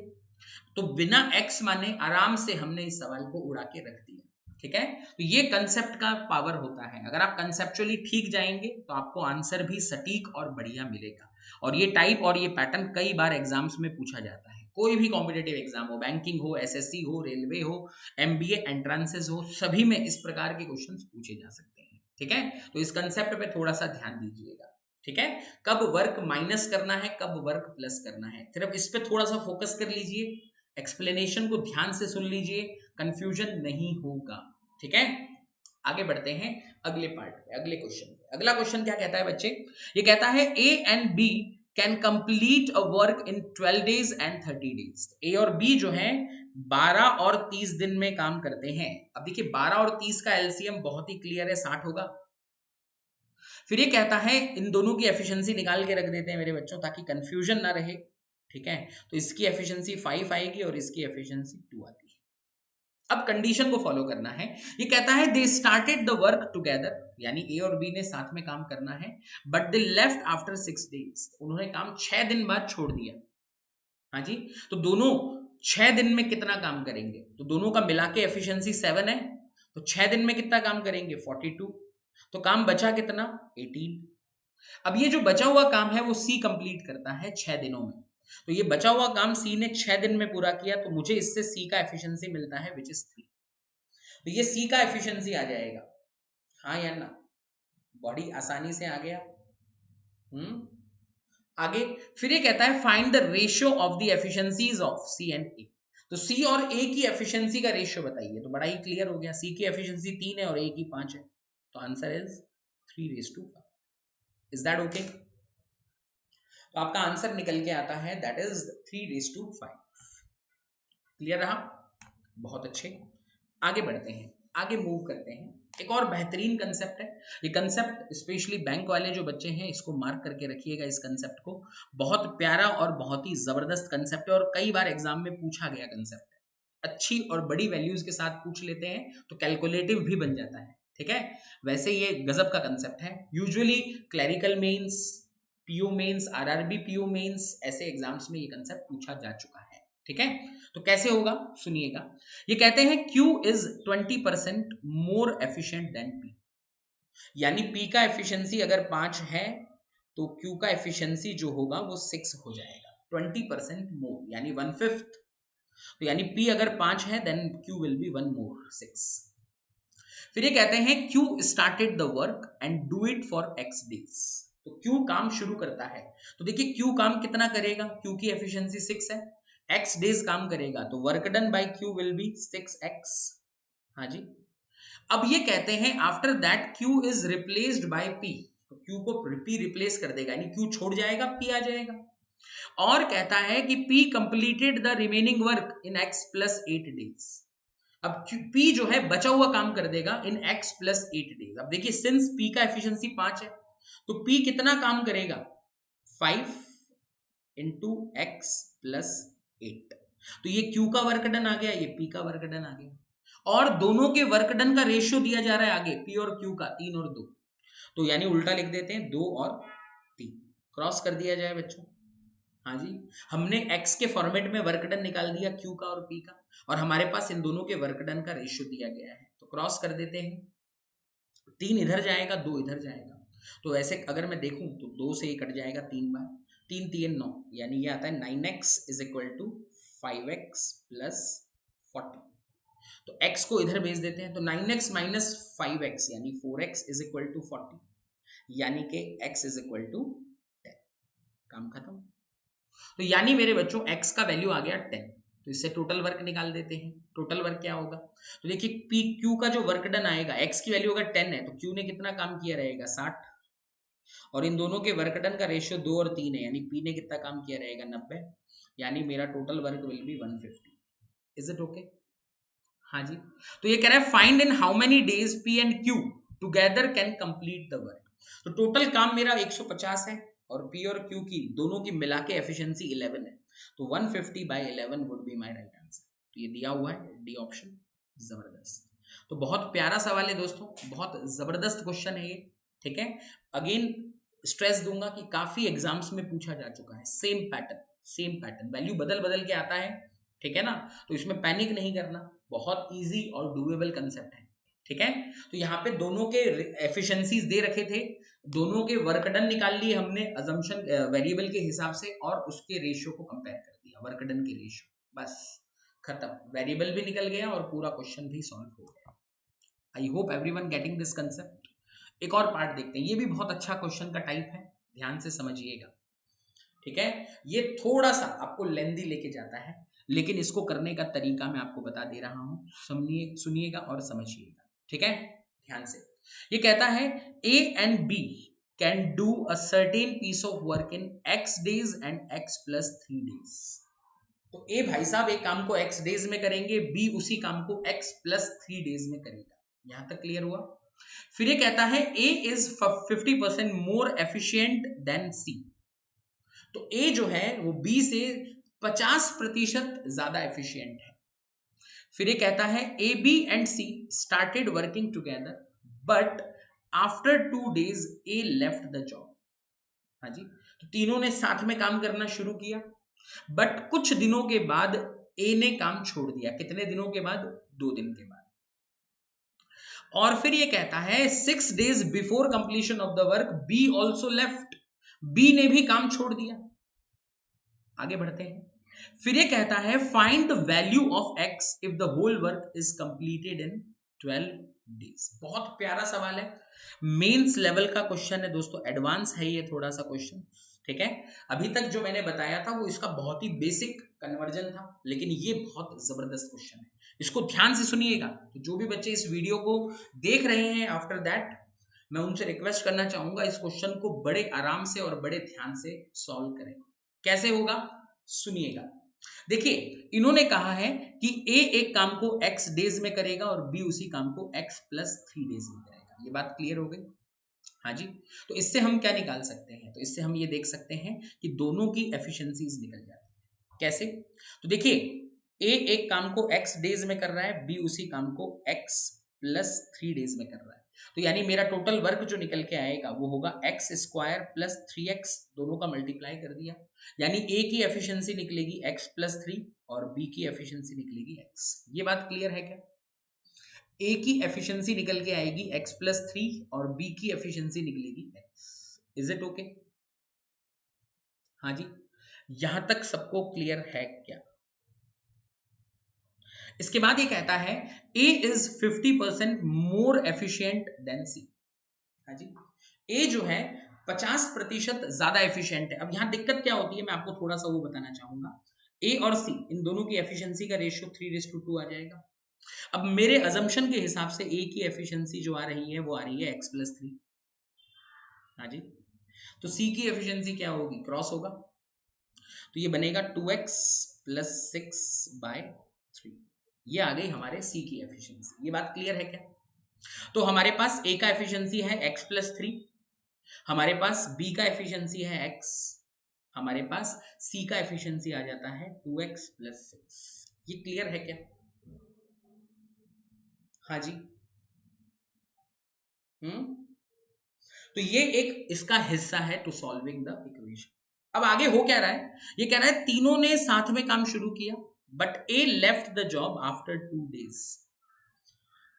तो बिना x माने आराम से हमने इस सवाल को उड़ा के रख दिया। ठीक है, तो ये कंसेप्ट का पावर होता है, अगर आप कंसेप्चुअली ठीक जाएंगे तो आपको आंसर भी सटीक और बढ़िया मिलेगा, और ये टाइप और ये पैटर्न कई बार एग्जाम्स में पूछा जाता है, कोई भी कॉम्पिटेटिव एग्जाम हो, बैंकिंग हो, एसएससी हो, रेलवे हो, एमबीए एंट्रांसेस हो, सभी में इस प्रकार के क्वेश्चंस पूछे जा सकते हैं। ठीक है, तो इस कंसेप्ट पे थोड़ा सा ध्यान दीजिएगा। ठीक है, कब वर्क माइनस करना है, कब वर्क प्लस करना है, सिर्फ इस पे थोड़ा सा फोकस कर लीजिए, एक्सप्लेनेशन को ध्यान से सुन लीजिए, कंफ्यूजन नहीं होगा। ठीक है, आगे बढ़ते हैं अगले पार्ट पे, अगले क्वेश्चन पे। अगला क्वेश्चन क्या कहता है बच्चे, ये कहता है A and B can complete a work in 12 days and 30 days। A और बी जो है 12 और 30 दिन में काम करते हैं। अब देखिए 12 और 30 का एलसीएम बहुत ही क्लियर है, 60 होगा। फिर ये कहता है इन दोनों की एफिशिएंसी निकाल के रख देते हैं मेरे बच्चों, ताकि कंफ्यूजन ना रहे। ठीक है, तो इसकी एफिशिएंसी 5 आएगी और इसकी एफिशिएंसी 2 आती है। अब कंडीशन को फॉलो करना है, ये कहता है they started the work together, यानी ए और बी ने साथ में काम करना है, but they left after 6 days, उन्होंने काम 6 दिन बाद छोड़ दिया। हाँ जी, तो दोनों 6 दिन में कितना काम करेंगे, तो दोनों का मिला के एफिशिएंसी 7 है, तो 6 दिन में कितना काम करेंगे 42, तो काम बचा कितना 18। अब ये जो बचा हुआ काम है वो सी कंप्लीट करता है 6 दिनों में, तो ये बचा हुआ काम सी ने 6 दिन में पूरा किया, तो मुझे इससे सी का एफिशिएंसी मिलता है विच इज 3, तो ये सी का एफिशिएंसी आ जाएगा। हाँ या ना, बॉडी आसानी से आ गया। आगे फिर ये कहता है find the ratio of the efficiencies of C and A, तो सी और ए की एफिशिएंसी का रेशियो बताइए, तो बड़ा ही क्लियर हो गया, सी की एफिशिएंसी 3 है और ए की 5 है, तो answer is 3:5। Is that okay? तो आपका आंसर निकल के आता है दैट इज 3:5। क्लियर रहा? बहुत अच्छे, आगे बढ़ते हैं, आगे मूव करते हैं। एक और बेहतरीन कंसेप्ट है, ये कंसेप्ट स्पेशली बैंक वाले जो बच्चे हैं इसको मार्क करके रखिएगा, इस कंसेप्ट को, बहुत प्यारा और बहुत ही जबरदस्त कंसेप्ट है और कई बार एग्जाम में पूछा गया कंसेप्ट है, अच्छी और बड़ी वैल्यूज के साथ पूछ लेते हैं तो कैलकुलेटिव भी बन जाता है। ठीक है, वैसे ये गजब का कंसेप्ट है, usually clerical mains, PO mains, RRB PO mains, ऐसे एग्जाम्स में ये कंसेप्ट पूछा जा चुका है। ठीक है, तो कैसे होगा सुनिएगा, ये कहते हैं Q is 20% more efficient then P, यानी P का एफिशिएंसी अगर 5 है तो Q का एफिशिएंसी जो होगा वो 6 हो जाएगा, 20% मोर यानी 1/5। तो यानी P अगर 5 है देन Q विल बी 1 मोर 6। फिर ये कहते हैं Q started the work and do it for x days. तो Q काम शुरू करता है, तो देखिए Q काम कितना करेगा, Q की एफिशिएंसी 6 है, x डेज काम करेगा तो work done by Q will be 6x। हाँ जी। अब ये कहते हैं after that Q is replaced by P, तो Q को P रिप्लेस कर देगा, यानी Q छोड़ जाएगा, P आ जाएगा। और कहता है कि P completed the remaining work in x plus 8 days. अब P जो है बचा हुआ काम कर देगा इन x प्लस 8 डेज। अब देखिए सिंस P का एफिशिएंसी 5 है तो P कितना काम करेगा, 5 इंटू एक्स प्लस 8। तो ये Q का वर्क डन आ गया, ये P का वर्क डन आ गया, और दोनों के वर्क डन का रेशियो दिया जा रहा है आगे P और Q का 3 और 2, तो यानी उल्टा लिख देते हैं 2 और 3, क्रॉस कर दिया जाए बच्चों। हाँ जी, हमने x के फॉर्मेट में वर्क डन निकाल दिया Q का और P का, और हमारे पास इन दोनों के वर्क डन का रेशियो दिया गया है, तो क्रॉस कर देते हैं, 3 इधर जाएगा 2 इधर जाएगा, तो ऐसे अगर मैं देखूं तो 2 से ये कट जाएगा 3 बार, 3 3 9, यानी ये आता है 9x is equal to 5x plus 40। तो x को इधर भेज देते हैं, तो 9x माइनस 5x यानी 4x इज इक्वल टू 40, यानी कि x इज इक्वल टू 10। काम खत्म। तो यानी मेरे बच्चों x का वैल्यू आ गया 10, तो इससे टोटल वर्क निकाल देते हैं। टोटल वर्क क्या होगा, तो देखिए पी क्यू का जो वर्क डन आएगा, x की वैल्यू अगर 10 है तो q ने कितना काम किया रहेगा 60, और इन दोनों के वर्क डन का रेशियो 2 और 3 है, यानी p ने कितना काम किया रहेगा 90, यानी मेरा total work will be 150। Is it okay? हाँ जी। तो ये कह रहा है find in how many days p and q together can complete the work. तो टोटल काम मेरा 150 है और p और q की दोनों की मिला के एफिशिएंसी 11 है, तो 150 by 11 would be my right answer. तो ये दिया हुआ है डी ऑप्शन। जबरदस्त, तो बहुत प्यारा सवाल है दोस्तों, बहुत जबरदस्त क्वेश्चन है ये। ठीक है, अगेन स्ट्रेस दूंगा कि काफी एग्जाम्स में पूछा जा चुका है, सेम पैटर्न, वैल्यू बदल बदल के आता है, ठीक है ना, तो इसमें पैनिक नहीं करना, बहुत इजी और डूएबल कंसेप्ट है। ठीक है, तो यहाँ पे दोनों के एफिशिएंसीज दे रखे थे, दोनों के वर्क डन निकाल लिए हमने अजम्पशन वेरिएबल के हिसाब से, और उसके रेशियो को कंपेयर कर दिया, वर्क डन के रेशियो, बस खत्म, वेरिएबल भी निकल गया और पूरा क्वेश्चन भी सॉल्व हो गया। आई hope everyone getting this concept. एक और पार्ट देखते हैं, ये भी बहुत अच्छा क्वेश्चन का टाइप है, ध्यान से समझिएगा। ठीक है, ये थोड़ा सा आपको लेंदी लेके जाता है, लेकिन इसको करने का तरीका मैं आपको बता दे रहा हूं, सुनिएगा और समझिएगा। ठीक है, ध्यान से। ये कहता है A and B can do a certain piece of work in x days and x plus 3 days। तो A भाई साहब एक काम को x डेज में करेंगे, B उसी काम को x plus 3 डेज में करेगा। यहां तक क्लियर हुआ? फिर ये कहता है A is 50% more efficient then C। तो A जो है वो B से 50% ज्यादा एफिशिएंट है। फिर ये कहता है A B and C started working together but after 2 days A left the job. हाँ जी, तो तीनों ने साथ में काम करना शुरू किया, बट कुछ दिनों के बाद ए ने काम छोड़ दिया। कितने दिनों के बाद? 2 दिन के बाद। और फिर ये कहता है 6 days before completion of the work B also left, B ने भी काम छोड़ दिया। आगे बढ़ते हैं, फिर ये कहता है find the value of x if the whole work is completed in 12 days. बहुत प्यारा सवाल है, मेंस लेवल का क्वेश्चन है दोस्तों, एडवांस है ये थोड़ा सा क्वेश्चन। ठीक है, अभी तक जो मैंने बताया था वो इसका बहुत ही बेसिक कन्वर्जन था, लेकिन ये बहुत जबरदस्त क्वेश्चन है, इसको ध्यान से सुनिएगा। तो जो भी बच्चे इस वीडियो को देख रहे हैं आफ्टर दैट, मैं उनसे रिक्वेस्ट करना चाहूंगा इस क्वेश्चन को बड़े आराम से और बड़े ध्यान से सॉल्व करें। कैसे होगा सुनिएगा। देखिए इन्होंने कहा है कि ए एक काम को x डेज में करेगा और बी उसी काम को x प्लस 3 डेज में करेगा। ये बात क्लियर हो गई? हाँ जी, तो इससे हम क्या निकाल सकते हैं? तो इससे हम ये देख सकते हैं कि दोनों की एफिशिएंसीज निकल जाती है। कैसे? तो देखिए ए एक काम को x डेज में कर रहा है, बी उसी काम को x प्लस 3 डेज में कर रहा है, तो यानी मेरा टोटल वर्क जो निकल के आएगा वो होगा एक्स स्क्वायर प्लस 3x, दोनों का मल्टीप्लाई कर दिया, यानी ए की एफिशिएंसी निकलेगी x प्लस 3 और बी की एफिशिएंसी निकलेगी x। ये बात क्लियर है क्या? ए की एफिशिएंसी निकल के आएगी x प्लस 3 और बी की एफिशिएंसी निकलेगी x। Is it okay? हाँ जी, यहां तक सबको क्लियर है क्या? इसके बाद ये कहता है A is 50% more efficient then C। हाँ जी, A जो है 50% ज्यादा एफिशिएंट है। अब यहां दिक्कत क्या होती है, मैं आपको थोड़ा सा वो बताना चाहूंगा। A और C इन दोनों की एफिशिएंसी का रेशियो 3:2 आ जाएगा। अब मेरे अजम्पशन के हिसाब से A की एफिशिएंसी जो आ रही है वो आ रही है x+3। हाँ जी, तो C की एफिशिएंसी क्या होगी, क्रॉस होगा, तो ये बनेगा 2x + 6/3। ये आ गई हमारे C की एफिशिएंसी। ये बात क्लियर है क्या? तो हमारे पास A का एफिशिएंसी है x+3, हमारे पास B का एफिशिएंसी है x, हमारे पास C का एफिशिएंसी आ जाता है 2x + 6। ये क्लियर है क्या? हाँ जी। तो ये एक इसका हिस्सा है टू सॉल्विंग द इक्वेशन। अब आगे हो क्या रहा है, ये कह रहा है तीनों ने साथ में काम शुरू किया, but A left the job after 2 days।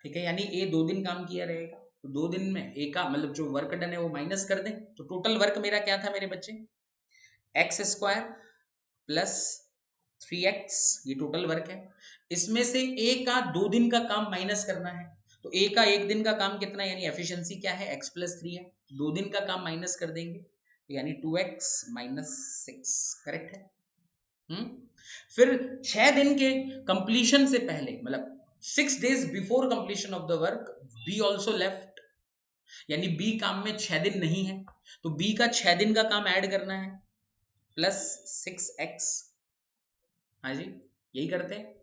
ठीक है, यानी ए 2 दिन काम किया रहेगा, तो 2 दिन में ए का मतलब जो वर्क डन है वो माइनस कर दें, तो टोटल वर्क मेरा क्या था मेरे बच्चे, x² + 3x, ये टोटल वर्क है। इसमें से ए का 2 दिन का काम माइनस करना है, तो ए का 1 दिन का काम कितना, यानी एफिशिएंसी क्या है, x+3 है, 2 दिन का काम माइनस कर देंगे, यानी 2x - 6। करेक्ट है। फिर 6 दिन के कंप्लीशन से पहले, मतलब 6 days before completion of the work, B also left, यानी बी काम में 6 दिन नहीं है, तो बी का 6 दिन का काम ऐड करना है +6x। हाँ जी, यही करते हैं,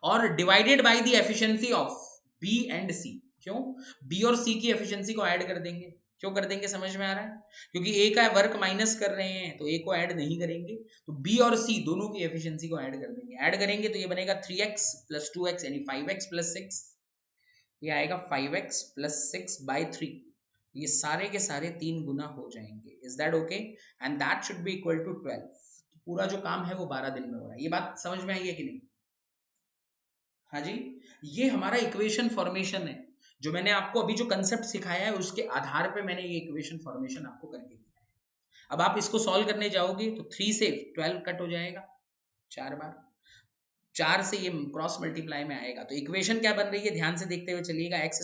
और divided by the efficiency of B and C. क्यों, बी और सी की एफिशिएंसी को ऐड कर देंगे। क्यों कर देंगे, समझ में आ रहा है, क्योंकि ए का वर्क माइनस कर रहे हैं तो ए को ऐड नहीं करेंगे, तो बी और सी दोनों की एफिशिएंसी को ऐड कर देंगे। ऐड करेंगे तो ये बनेगा 3x + 2x, यानी 5x + 6। ये आएगा 5x + 6/3। ये सारे के सारे 3 गुना हो जाएंगे। Is that okay? And that should be equal to 12। पूरा जो काम है वो 12 दिन में हो रहा है। ये बात समझ में आई है कि नहीं? हाँ जी, ये हमारा इक्वेशन फॉर्मेशन है, जो मैंने आपको अभी जो कंसेप्ट सिखाया है उसके आधार पे मैंने ये इक्वेशन फॉर्मेशन आपको करके दिया है। अब आप इसको सॉल्व करने जाओगे तो 3 से 12 कट हो जाएगा 4 बार, 4 से ये क्रॉस मल्टीप्लाई में आएगा, तो इक्वेशन क्या बन रही है ध्यान से देखते हुए चलिएगा, x²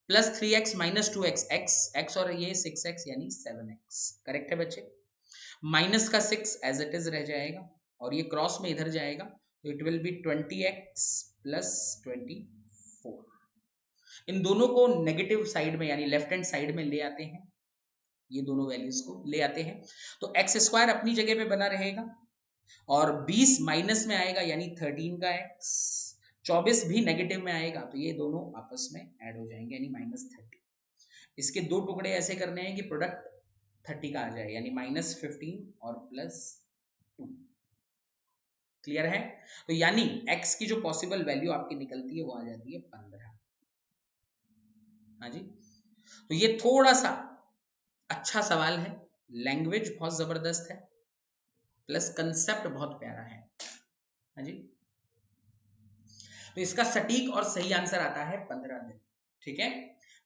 + 3x - 2x, x और ये 6x यानी 7x। करेक्ट है बच्चे? माइनस का 6 एज इट इज रह जाएगा, और ये क्रॉस में इधर जाएगा, तो इट विल बी 20x + 24। इन दोनों को नेगेटिव साइड में यानी लेफ्ट हैंड साइड में ले आते हैं, ये दोनों वैल्यूज को ले आते हैं, तो x² अपनी जगह पे बना रहेगा, और 20 माइनस में आएगा यानी 13 का x, 24 भी नेगेटिव में आएगा, तो ये दोनों आपस में ऐड हो जाएंगे यानी -30। इसके 2 टुकड़े ऐसे करने हैं कि प्रोडक्ट 30 का आ जाए, यानी -15 और +2। क्लियर है? तो यानी x की जो पॉसिबल वैल्यू आपकी निकलती है वो आ जाती है 15। हाँ जी, तो ये थोड़ा सा अच्छा सवाल है, लैंग्वेज बहुत जबरदस्त है, प्लस कंसेप्ट बहुत प्यारा है। हाँ जी, तो इसका सटीक और सही आंसर आता है 15 दिन। ठीक है,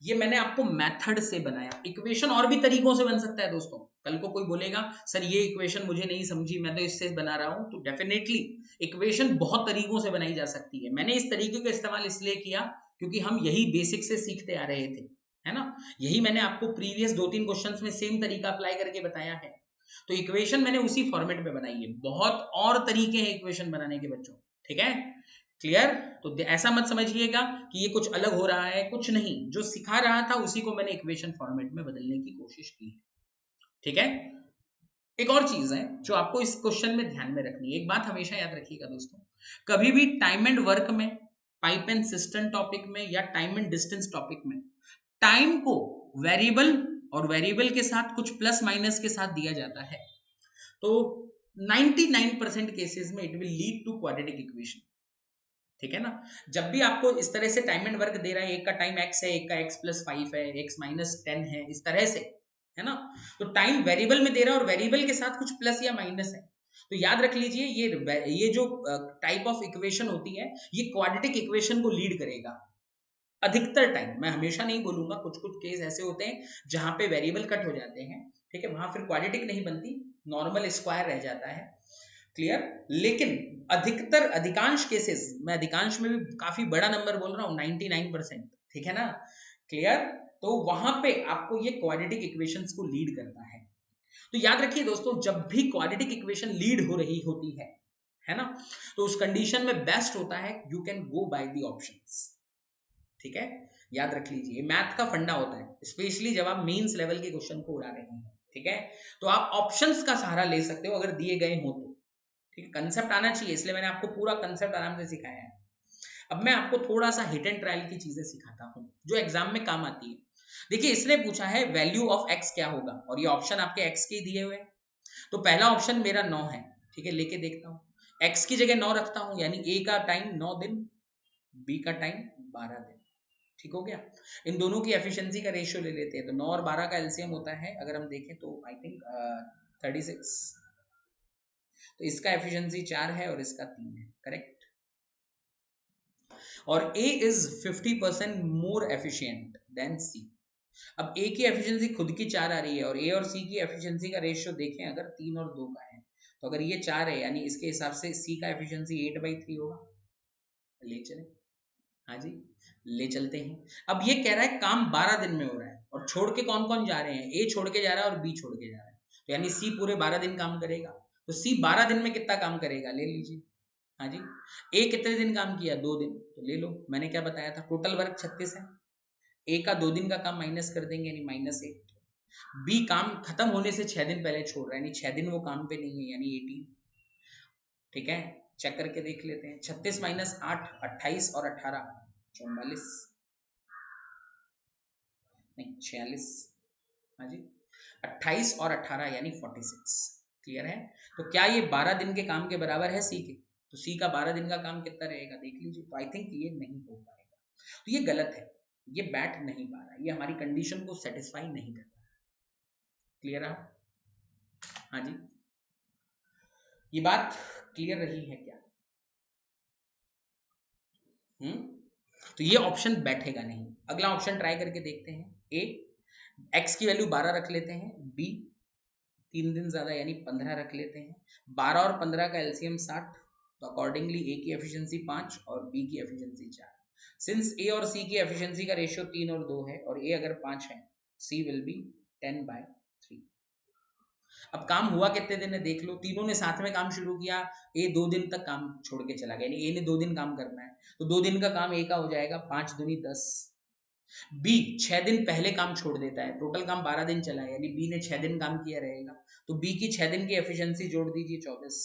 ये मैंने आपको मेथड से बनाया। इक्वेशन और भी तरीकों से बन सकता है दोस्तों। कल को कोई बोलेगा सर ये इक्वेशन मुझे नहीं समझी, मैं तो इससे बना रहा हूं, तो डेफिनेटली इक्वेशन बहुत तरीकों से बनाई जा सकती है। मैंने इस तरीके का इस्तेमाल इसलिए किया क्योंकि हम यही बेसिक से सीखते आ रहे थे, है ना। यही मैंने आपको प्रीवियस 2-3 क्वेश्चंस में सेम तरीका अप्लाई करके बताया है, तो इक्वेशन मैंने उसी फॉर्मेट में बनाई है। बहुत और तरीके हैं इक्वेशन बनाने के बच्चों, ठीक है, क्लियर। तो ऐसा मत समझिएगा कि ये कुछ अलग हो रहा है, कुछ नहीं, जो सिखा रहा था उसी को मैंने इक्वेशन फॉर्मेट में बदलने की कोशिश की है। ठीक है, एक और चीज है जो आपको इस क्वेश्चन में ध्यान में रखनी है। एक बात हमेशा याद रखिएगा दोस्तों, कभी भी टाइम एंड वर्क में, पाइप एंड सिस्टम टॉपिक में या टाइम एंड डिस्टेंस टॉपिक में टाइम को वेरिएबल और वेरिएबल के साथ कुछ प्लस माइनस के साथ दिया जाता है, तो 99% केसेस में it will lead to quadratic equation. ठीक है ना, जब भी आपको इस तरह से टाइम एंड वर्क दे रहा है, एक का टाइम x है, एक का x+5 है, x - 10 है, इस तरह से, है ना, तो टाइम वेरिएबल में दे रहा है और वेरिएबल के साथ कुछ प्लस या माइनस है, तो याद रख लीजिए ये जो टाइप ऑफ इक्वेशन होती है ये क्वाड्रेटिक इक्वेशन को लीड करेगा अधिकतर टाइम। मैं हमेशा नहीं बोलूंगा, कुछ कुछ केस ऐसे होते हैं जहां पे वेरिएबल कट हो जाते हैं, ठीक है, वहां फिर क्वाड्रेटिक नहीं बनती, नॉर्मल स्क्वायर रह जाता है। क्लियर। लेकिन अधिकांश केसेस, मैं अधिकांश में भी काफी बड़ा नंबर बोल रहा हूं, 99%, ठीक है ना, क्लियर। तो वहां पे आपको ये क्वाड्रेटिक इक्वेशंस को लीड करता है। तो याद रखिए दोस्तों, जब भी क्वाड्रेटिक इक्वेशन लीड हो रही होती है ना, तो उस कंडीशन में बेस्ट होता है you can go by the options, ठीक है। याद रख लीजिए, मैथ का फंडा होता है, स्पेशली जब आप मेंस लेवल के क्वेश्चन को उड़ा रहे हैं, ठीक है। तो आप ऑप्शंस का सहारा ले सकते हो अगर दिए गए हो तो, ठीक है। कंसेप्ट आना चाहिए, इसलिए मैंने आपको पूरा कंसेप्ट आराम से सिखाया है। अब मैं आपको थोड़ा सा हिट एंड ट्रायल की चीजें सिखाता हूं जो एग्जाम में काम आती है। देखिए, इसने पूछा है वैल्यू ऑफ एक्स क्या होगा, और ये ऑप्शन आपके एक्स के दिए हुए हैं। तो पहला ऑप्शन मेरा 9 है, ठीक है, लेके देखता हूं। एक्स की जगह 9 रखता हूं, यानी ए का टाइम 9 दिन, बी का टाइम 12 दिन, ठीक हो गया। इन दोनों की एफिशिएंसी का रेशियो ले लेते हैं, तो 9 और 12 का एलसीएम होता है, अगर हम देखें तो आई थिंक 36। तो इसका एफिशिएंसी 4 है और इसका 3 है, करेक्ट। और A is 50% more efficient then C। अब A की एफिशिएंसी खुद की 4 आ रही है, और A और C की एफिशिएंसी का रेशियो देखें अगर 3 और 2 का है, तो अगर ये 4 है, यानी इसके हिसाब से C का एफिशिएंसी 8/3 होगा। ले चले, हाँ जी, ले चलते हैं। अब ये कह रहा है काम 12 दिन में हो रहा है, और छोड़ के कौन कौन जा रहे हैं, A छोड़ के जा रहा है और B छोड़ के जा रहा है, तो यानी C पूरे 12 दिन काम करेगा। तो C 12 दिन में कितना काम करेगा, ले लीजिए। हाँ जी, A कितने दिन काम किया, 2 दिन, तो ले लो, मैंने क्या बताया था, टोटल वर्क 36 है। A का 2 दिन का काम माइनस कर देंगे, यानी -1। B काम खत्म होने से 6 दिन पहले छोड़ रहा है, यानी 6 दिन वो काम पे नहीं है, यानी 18, ठीक है। चेक करके देख लेते हैं, 36 - 8 28 और 18 44, नहीं 46, हाँ जी, 28 और 18 यानी 46, क्लियर है। तो क्या ये 12 दिन के काम के बराबर है C के, तो C का 12 दिन का काम कितना रहेगा देख लीजिए। तो आई थिंक ये नहीं हो पाएगा, तो ये गलत है, ये बैठ नहीं पा रहा, ये हमारी कंडीशन को सेटिस्फाई नहीं कर रहा, क्लियर है। हाँ जी, ये बात क्लियर रही है क्या? तो ये ऑप्शन बैठेगा नहीं। अगला ऑप्शन ट्राई करके देखते हैं। ए, एक्स की वैल्यू 12 रख लेते हैं, बी 3 दिन ज्यादा यानी 15 रख लेते हैं, 12 और 15 का एलसीएम 60, तो अकॉर्डिंगली ए की एफिशिएंसी 5 और बी की एफिशिएंसी 4। सिंस ए और सी की एफिशिएंसी का रेशियो 3 और 2 है, और ए अगर 5 है, सी विल बी 10/3। अब काम हुआ कितने दिन है देख लो, तीनों ने साथ में काम शुरू किया, ए 2 दिन तक काम छोड़ के चला गया, यानी ए ने 2 दिन काम करना है, तो 2 दिन का काम ए का हो जाएगा, 5 दूनी 10। बी 6 दिन पहले काम छोड़ देता है, टोटल काम 12 दिन चला है, यानी बी ने 6 दिन काम किया रहेगा, तो बी की 6 दिन की एफिशिएंसी जोड़ दीजिए 24।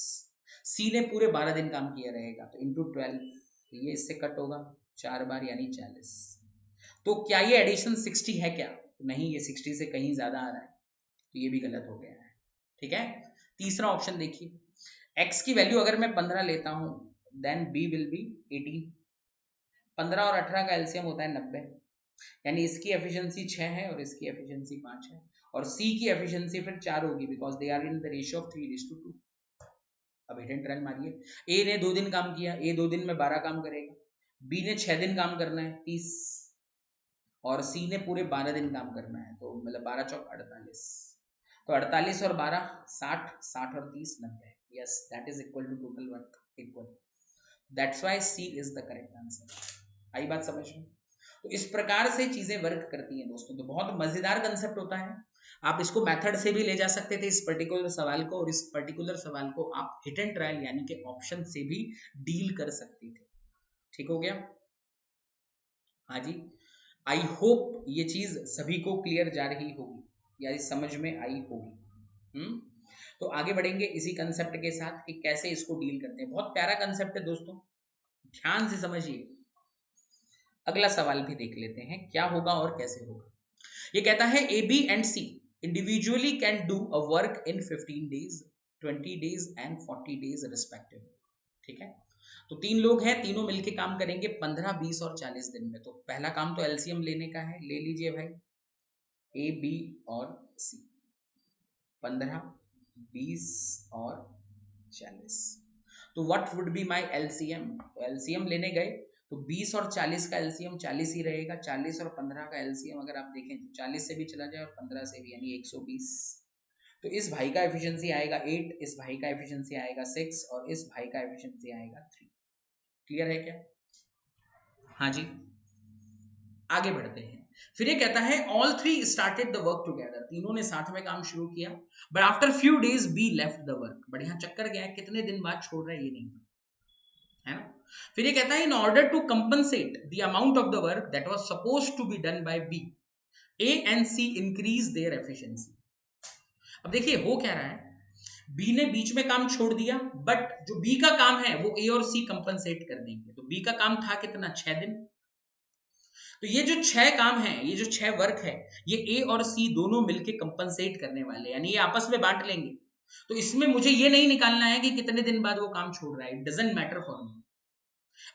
सी ने पूरे 12 दिन काम किया रहेगा, तो इंटू 12, ये इससे कट होगा 4 बार यानी 40। तो क्या ये एडिशन 60 है क्या? नहीं, ये 60 से कहीं ज्यादा आ रहा है, तो ये भी गलत हो गया है, ठीक है। तीसरा ऑप्शन देखिए, x की वैल्यू अगर मैं 15 लेता हूं, देन b विल बी 18। 15 और 18 का एलसीएम होता है 90, यानी इसकी एफिशिएंसी 6 है और इसकी एफिशिएंसी 5 है, और C की एफिशिएंसी फिर 4 होगी, because they are in the ratio of 3:2। अब हिडन ट्रायल मारिए, A ने 2 दिन काम किया, A 2 दिन में 12 काम करेगा, B ने 6 दिन काम करना है 30, और C ने पूरे 12 दिन काम करना है, तो मतलब 12 चौक 48, तो 48 और 12 60, 60 और 30 90, yes that is equal to total work equal, that's why C is the correct answer. आई बात समझ में? तो इस प्रकार से चीजें वर्क करती हैं दोस्तों, तो बहुत मजेदार कंसेप्ट होता है। आप इसको मेथड से भी ले जा सकते थे इस पर्टिकुलर सवाल को, और इस पर्टिकुलर सवाल को आप हिट एंड ट्रायल यानी कि ऑप्शन से भी डील कर सकते थे, ठीक हो गया। हाँ जी, आई होप ये चीज सभी को क्लियर जा रही होगी या समझ में आई होगी। तो आगे बढ़ेंगे इसी कंसेप्ट के साथ कि कैसे इसको डील करते हैं। बहुत प्यारा कंसेप्ट है दोस्तों, ध्यान से समझिए। अगला सवाल भी देख लेते हैं क्या होगा और कैसे होगा। ये कहता है A B and C individually can do a work in 15 days 20 days and 40 days respectively, ठीक है। तो 3 लोग हैं, तीनों मिलके काम करेंगे 15 20 और 40 दिन में। तो पहला काम तो एलसीएम लेने का है, ले लीजिए भाई, ए बी और सी, 15 20 और 40। तो what would be my LCM? तो एलसीएम लेने गए तो 20 और 40 का एलसीएम 40 ही रहेगा, 40 और 15 का एलसीएम अगर आप देखें तो 40 से भी चला जाए और 15 से भी, यानी 120। तो इस भाई का एफिशिएंसी आएगा 8, इस भाई का एफिशिएंसी आएगा 6 और इस भाई का एफिशिएंसी आएगा 3। क्लियर है क्या? हाँ जी, आगे बढ़ते हैं। फिर ये कहता है all three started the work together, तीनों ने साथ में काम शुरू किया, but after few days be left the work, but यहाँ चक्कर क्या है, कितने दिन बाद छोड़ रहा है ये नहीं है ना। फिर ये कहता है in order to compensate the amount of the work that was supposed to be done by B, A and C increase their efficiency. अब देखिए हो क्या रहा है, बी ने बीच में काम छोड़ दिया, बट जो बी का काम है वो ए और सी कंपनसेट कर देंगे। तो बी का काम था कितना, 6 दिन। तो ये जो 6 काम है, ये जो 6 वर्क है, ये ए और सी दोनों मिलके कंपनसेट करने वाले, यानी ये आपस में बांट लेंगे। तो इसमें मुझे ये नहीं निकालना है कि कितने दिन बाद वो काम छोड़ रहा है, it doesn't matter for me.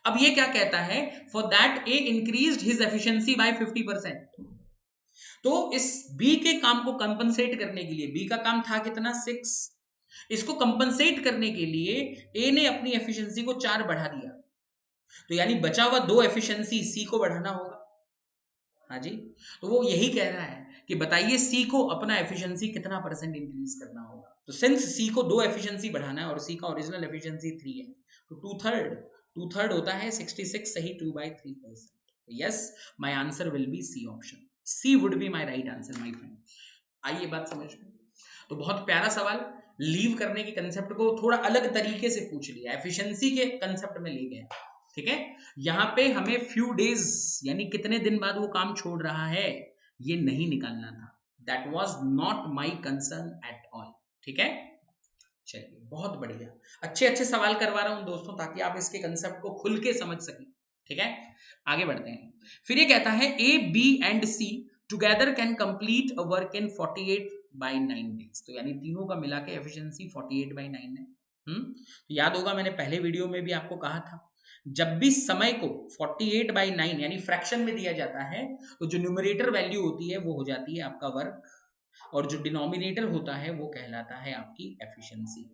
अब ये क्या कहता है, for that A increased his efficiency by 50%। तो इस बी के काम को कंपनसेट करने के लिए, बी का काम था कितना, 6, इसको कंपनसेट करने के लिए ए ने अपनी एफिशिएंसी को 4 बढ़ा दिया, तो यानी बचा हुआ 2 एफिशिएंसी सी को बढ़ाना होगा। हाँ जी, तो वो यही कह रहा है कि बताइए सी को अपना एफिशिएंसी कितना परसेंट इंक्रीज करना होगा। तो सिंस सी को 2 एफिशिएंसी बढ़ाना है और सी का ओरिजिनल एफिशिएंसी 3 है, तो 2/3 होता है 66, सही 2/3%। Yes, my answer will be C option, C would be my right answer my friend. आइए बात समझ में। तो बहुत प्यारा सवाल, लीव करने के कंसेप्ट को थोड़ा अलग तरीके से पूछ लिया, एफिशिएंसी के कंसेप्ट में ले गया, ठीक है। यहां पे हमें फ्यू डेज यानी कितने दिन बाद वो काम छोड़ रहा है ये नहीं निकालना था, that was not my concern at all, ठीक है। चलिए बहुत बढ़िया, अच्छे अच्छे सवाल करवा रहा हूं दोस्तों ताकि आप इसके कंसेप्ट को खुल के समझ सकें, ठीक है। आगे बढ़ते हैं। फिर ये कहता है A B and C together can complete a work in 48/9 days, तो यानी तीनों का मिला के एफिशिएंसी 48/9 है। तो याद होगा मैंने पहले वीडियो में भी आपको कहा था, जब भी समय को 48/9 यानी फ्रैक्शन में दिया जाता है, तो जो न्यूमरेटर वैल्यू होती है वो हो जाती है आपका वर्क, और जो डिनोमिनेटर होता है वो कहलाता है आपकी एफिशिएंसी।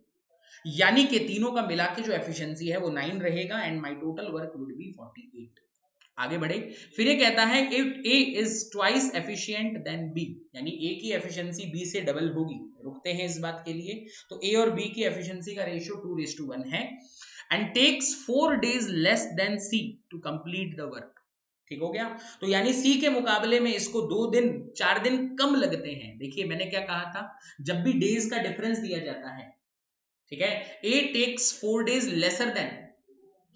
यानी कि तीनों का मिला के जो एफिशिएंसी है वो 9 रहेगा and my total work would be 48। आगे बढ़े। फिर ये कहता है if A is twice efficient than B, यानी ए की एफिशिएंसी बी से डबल होगी, रुकते हैं इस बात के लिए। तो ए और बी की एफिशिएंसी का रेशियो 2:1 है and takes 4 days less than C to complete the work, ठीक हो गया। तो यानी सी के मुकाबले में इसको 2 दिन 4 दिन कम लगते हैं। देखिए मैंने क्या कहा था, जब भी डेज का डिफरेंस दिया जाता है, ठीक है, A takes 4 days lesser than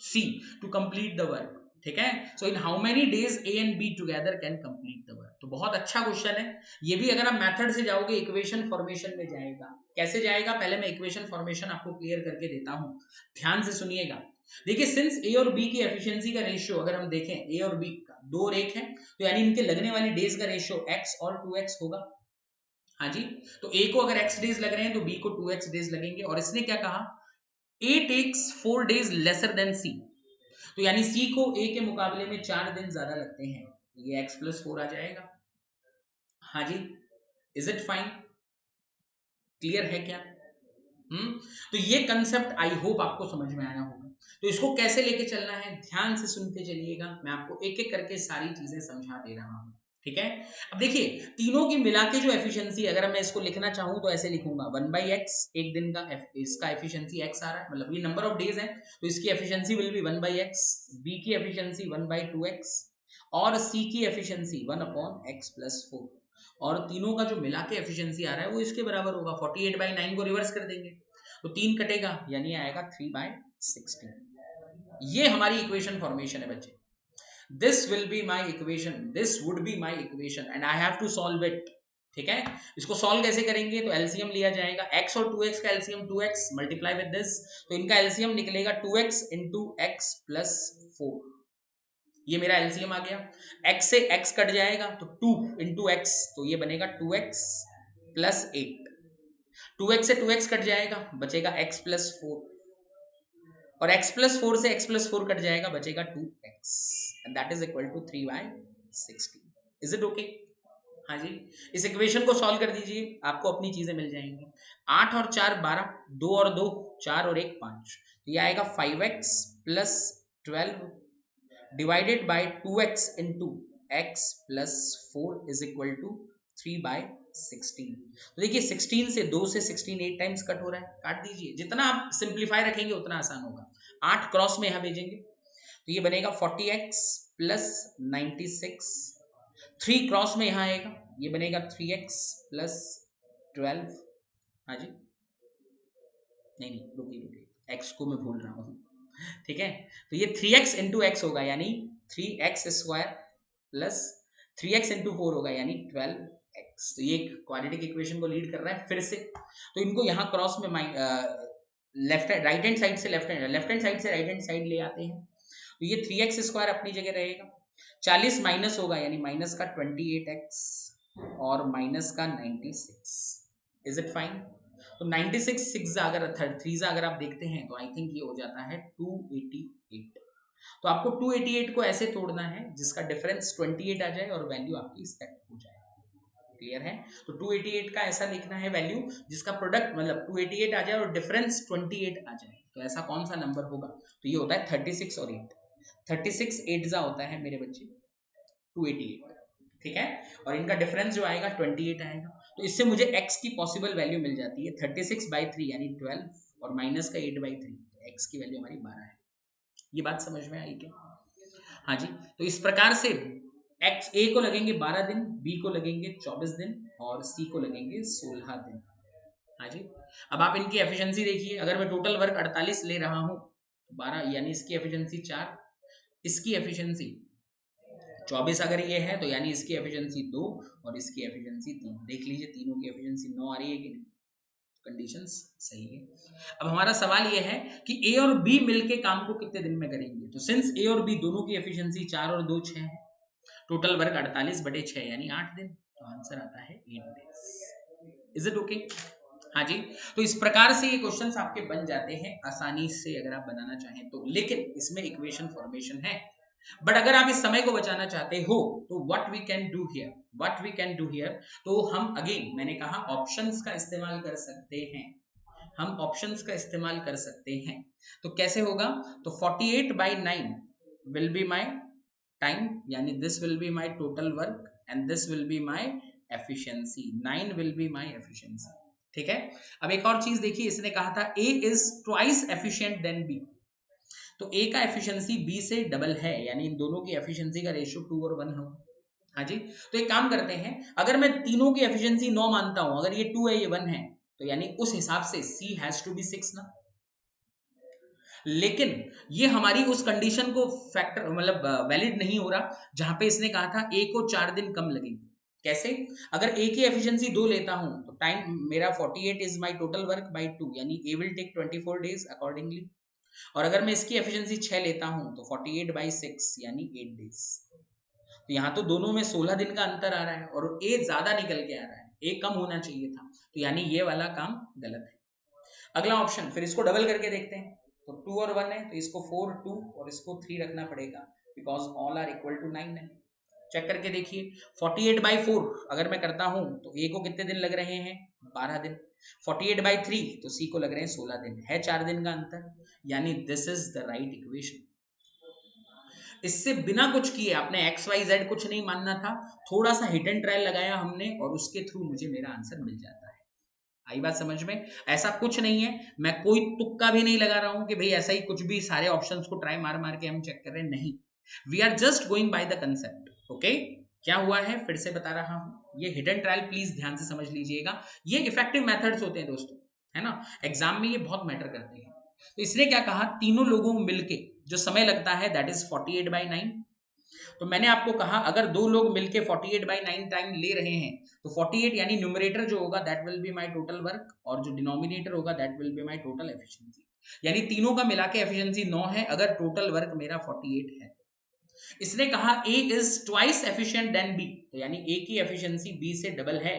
C to complete the work, ठीक है। So in how many days A and B together can complete the work. तो बहुत अच्छा क्वेश्चन है ये भी। अगर आप मेथड से जाओगे इक्वेशन फॉर्मेशन में जाएगा। कैसे जाएगा, पहले मैं इक्वेशन फॉर्मेशन आपको क्लियर करके देता हूं, ध्यान से सुनिएगा। देखिए सिंस ए और बी की एफिशिएंसी का रेशियो अगर हम देखें, ए और बी का 2 रेख है, तो यानी इनके लगने वाली डेज का रेशियो x और 2x होगा। हाँ जी, तो ए को अगर x डेज लग रहे हैं तो बी को 2x डेज लगेंगे। और इसने क्या कहा, ए टेक्स 4 days लेसर देन सी, तो यानी सी को ए के मुकाबले में 4 दिन ज्यादा लगते हैं, ये x+4 आ जाएगा। हाँ जी, इज इट फाइन, क्लियर है क्या? तो ये कंसेप्ट आई होप आपको समझ में आया होगा। तो इसको कैसे लेके चलना है ध्यान से सुनते चलिएगा, मैं आपको एक एक करके सारी चीजें समझा दे रहा हूं, ठीक है। अब देखिए तीनों की मिला के जो एफिशिएंसी, अगर मैं इसको लिखना चाहूं तो ऐसे लिखूंगा 1/x, एक दिन का इसका एफिशिएंसी x आ रहा है, मतलब ये नंबर ऑफ डेज है, तो इसकी efficiency will be 1/x, b की एफिशिएंसी 1/2x और c की एफिशिएंसी 1/x+4, और तीनों का जो मिला के एफिशिएंसी आ रहा है वो इसके बराबर होगा। 48/9 को रिवर्स कर देंगे तो 3 कटेगा, यानी आएगा 3/16। ये हमारी इक्वेशन फॉर्मेशन है बच्चे। This will be my equation, this would be my equation and I have to solve it, ठीक है। इसको सॉल्व कैसे करेंगे, तो एलसीएम लिया जाएगा, x और 2x का LCM 2x multiply with this, तो इनका एलसीएम निकलेगा 2x इंटू x+4, ये मेरा एलसीएम आ गया। x से x कट जाएगा तो 2 इंटू x, तो ये बनेगा 2x+8, 2x से 2x कट जाएगा बचेगा x+4, और x+4 से x+4 कट जाएगा बचेगा 2x and that is equal to 3/16। Is it okay? हाँ जी, इस इक्वेशन को सॉल्व कर दीजिए, आपको अपनी चीजें मिल जाएंगी। 8 और 4 12, 2 और 2 4 और 1 5, तो ये आएगा 5x+12 divided by 2x into x+4 is equal to 3/16। 16। तो देखिए 16 से 2 से 16 8 टाइम्स कट हो रहा है, काट दीजिए। जितना आप सिंप्लीफाई रखेंगे उतना आसान होगा। 8 क्रॉस में यहां भेजेंगे तो ये बनेगा 40x प्लस 96। 3 क्रॉस में यहां आएगा, ये बनेगा 3x प्लस 12। हाँ जी, नहीं रुकिए रुकिए, x को मैं भूल रहा हूँ, ठीक है। तो ये 3x इंटू एक्स होगा यानी 3x square plus 3x into 4 होगा यानी 12x। तो ये क्वाड्रेटिक इक्वेशन को लीड कर रहा है फिर से। तो इनको यहाँ क्रॉस में लेफ्ट राइट हैंड साइड से लेफ्ट हैंड साइड से राइट हैंड साइड ले आते हैं। तो ये 3x स्क्वायर अपनी जगह रहेगा, 40 माइनस होगा यानी माइनस का 28x और माइनस का 96। Is it fine? तो 96 6 अगर 3 अगर आप देखते हैं तो आई थिंक ये हो जाता है 288। तो आपको 288 को ऐसे तोड़ना है जिसका डिफरेंस 28 आ जाए और वैल्यू आपकी सेट हो जाए। क्लियर है? तो 288 का ऐसा लिखना है वैल्यू जिसका प्रोडक्ट मतलब 288 आ जाए और डिफरेंस 28 आ जाए। तो ऐसा कौन सा नंबर होगा? तो ये होता है 36 और 8। 36 8 होता है मेरे बच्चे 288, ठीक है। और इनका डिफरेंस जो आएगा 28 आएगा। तो इससे मुझे x की पॉसिबल वैल्यू मिल जाती है 36/3 यानी 12 और माइनस का 8/3, तो x की वैल्यू हमारी 12 है। ये बात समझ में आई क्या? हाँ जी। तो इस प्रकार से x a को लगेंगे 12 दिन, b को लगेंगे 24 दिन और c को लगेंगे 16 दिन। हाँ जी। अब आप इनकी एफिशिएंसी देखिए, अगर मैं टोटल वर्क 48 ले रहा हूं तो 12 यानी इसकी एफिशिएंसी 4, इसकी एफिशिएंसी 24 अगर ये है तो यानी इसकी एफिशिएंसी 2 और इसकी एफिशिएंसी 3। देख लीजिए तीनों की एफिशिएंसी 9 आ रही है कि नहीं? कंडीशंस सही है। अब हमारा सवाल ये है कि ए और बी मिलके काम को कितने दिन में करेंगे। तो सिंस ए और बी दोनों की एफिशिएंसी 4 और 2 6 है, टोटल वर्क 48/6 यानी 8 दिन। तो आंसर आता है 8 डेज। Is it okay? हाँ जी। तो इस प्रकार से ये क्वेश्चंस आपके बन जाते हैं आसानी से अगर आप बनाना चाहें तो, लेकिन इसमें इक्वेशन फॉर्मेशन है। बट अगर आप इस समय को बचाना चाहते हो तो what we can do here, तो हम अगेन मैंने कहा ऑप्शंस का इस्तेमाल कर सकते हैं। हम ऑप्शंस का इस्तेमाल कर सकते हैं। तो कैसे होगा? तो 48/9 विल बी माय टाइम यानी this will be my total work and this will be my efficiency. 9 will be my efficiency, ठीक है। अब एक और चीज देखिए, इसने कहा था A is twice efficient than B. तो ए का एफिशिएंसी बी से डबल है यानी इन दोनों की एफिशिएंसी का रेशियो 2 और 1 हो। हाँ जी। तो एक काम करते हैं, अगर मैं तीनों की एफिशिएंसी 9 मानता हूं, अगर ये 2 है ये 1 है, तो यानी उस हिसाब से सी हैज टू बी 6 ना। लेकिन ये हमारी उस कंडीशन को फैक्टर मतलब वैलिड नहीं हो रहा जहां पे इसने कहा था ए को 4 दिन कम लगेंगे। कैसे? अगर ए की एफिशिएंसी 2 लेता हूं तो टाइम मेरा 48 is my total work by 2 यानी ए विल टेक 24 डेज अकॉर्डिंगली। और अगर मैं इसकी एफिशिएंसी 6 लेता हूं तो 48/6 यानी 8 डेज। तो यहां तो दोनों में 16 दिन का अंतर आ रहा है और ए ज्यादा निकल के आ रहा है, ए कम होना चाहिए था। तो यानी ये वाला काम गलत है। अगला ऑप्शन, फिर इसको डबल करके देखते हैं। तो 2 और 1 है तो इसको 4 2 और इसको 3 रखना पड़ेगा because all are equal to 9 है। चेक करके देखिए 48/4 अगर मैं करता हूं तो ए को कितने दिन लग रहे हैं? 12 दिन। 48/3 तो सी को लग रहे हैं 16 दिन, है 4 दिन का अंतर, यानी this is the right equation. इससे बिना कुछ किए आपने एक्स वाई जेड कुछ नहीं मानना था, थोड़ा सा हिट एंड ट्रायल लगाया हमने और उसके थ्रू मुझे मेरा आंसर मिल जाता है। आई बात समझ में? ऐसा कुछ नहीं है, मैं कोई तुक्का भी नहीं लगा रहा हूं कि भाई ऐसा ही कुछ भी सारे ऑप्शंस को ट्राई मार मार के हम चेक कर रहे हैं, नहीं। We are just going by the concept. Okay, क्या हुआ है फिर से बता रहा हूं, ये हिडन ट्रायल प्लीज ध्यान से समझ लीजिएगा। ये इफेक्टिव मेथड्स होते हैं दोस्तों, है ना, एग्जाम में ये बहुत मैटर करते हैं। तो इसने क्या कहा, तीनों लोगों को मिलके जो समय लगता है दैट इज 48/9। तो मैंने आपको कहा अगर दो लोग मिलके 48/9 टाइम ले रहे हैं तो 48 यानी न्यूमरेटर जो होगा that will be my total work और जो डिनोमिनेटर होगा that will be my total efficiency. यानी तीनों का मिला के एफिशिएंसी 9 है अगर टोटल वर्क मेरा 48 है। इसने कहा A is twice efficient than B, तो यानी ए की एफिशिएंसी बी से डबल है।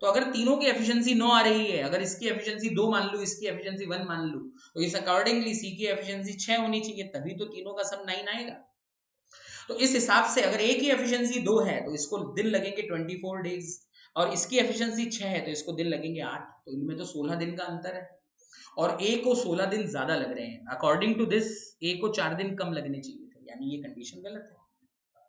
तो अगर तीनों की एफिशिएंसी 9 आ रही है, अगर इसकी एफिशिएंसी 2 मान लूं, इसकी एफिशिएंसी 1 मान लूं, तो इस अकॉर्डिंगली सी की एफिशिएंसी 6 होनी चाहिए, तभी तो तीनों का सम 9 आएगा। तो इस हिसाब से अगर ए की एफिशिएंसी 2 है तो इसको दिन लगेंगे 24 डेज और इसकी एफिशिएंसी 6 है तो इसको दिन लगेंगे 8। तो इनमें तो 16 दिन का अंतर है और ए को 16 दिन ज्यादा लग रहे हैं। अकॉर्डिंग टू दिस ए को 4 दिन कम लगने चाहिए थे, यानी ये कंडीशन गलत है।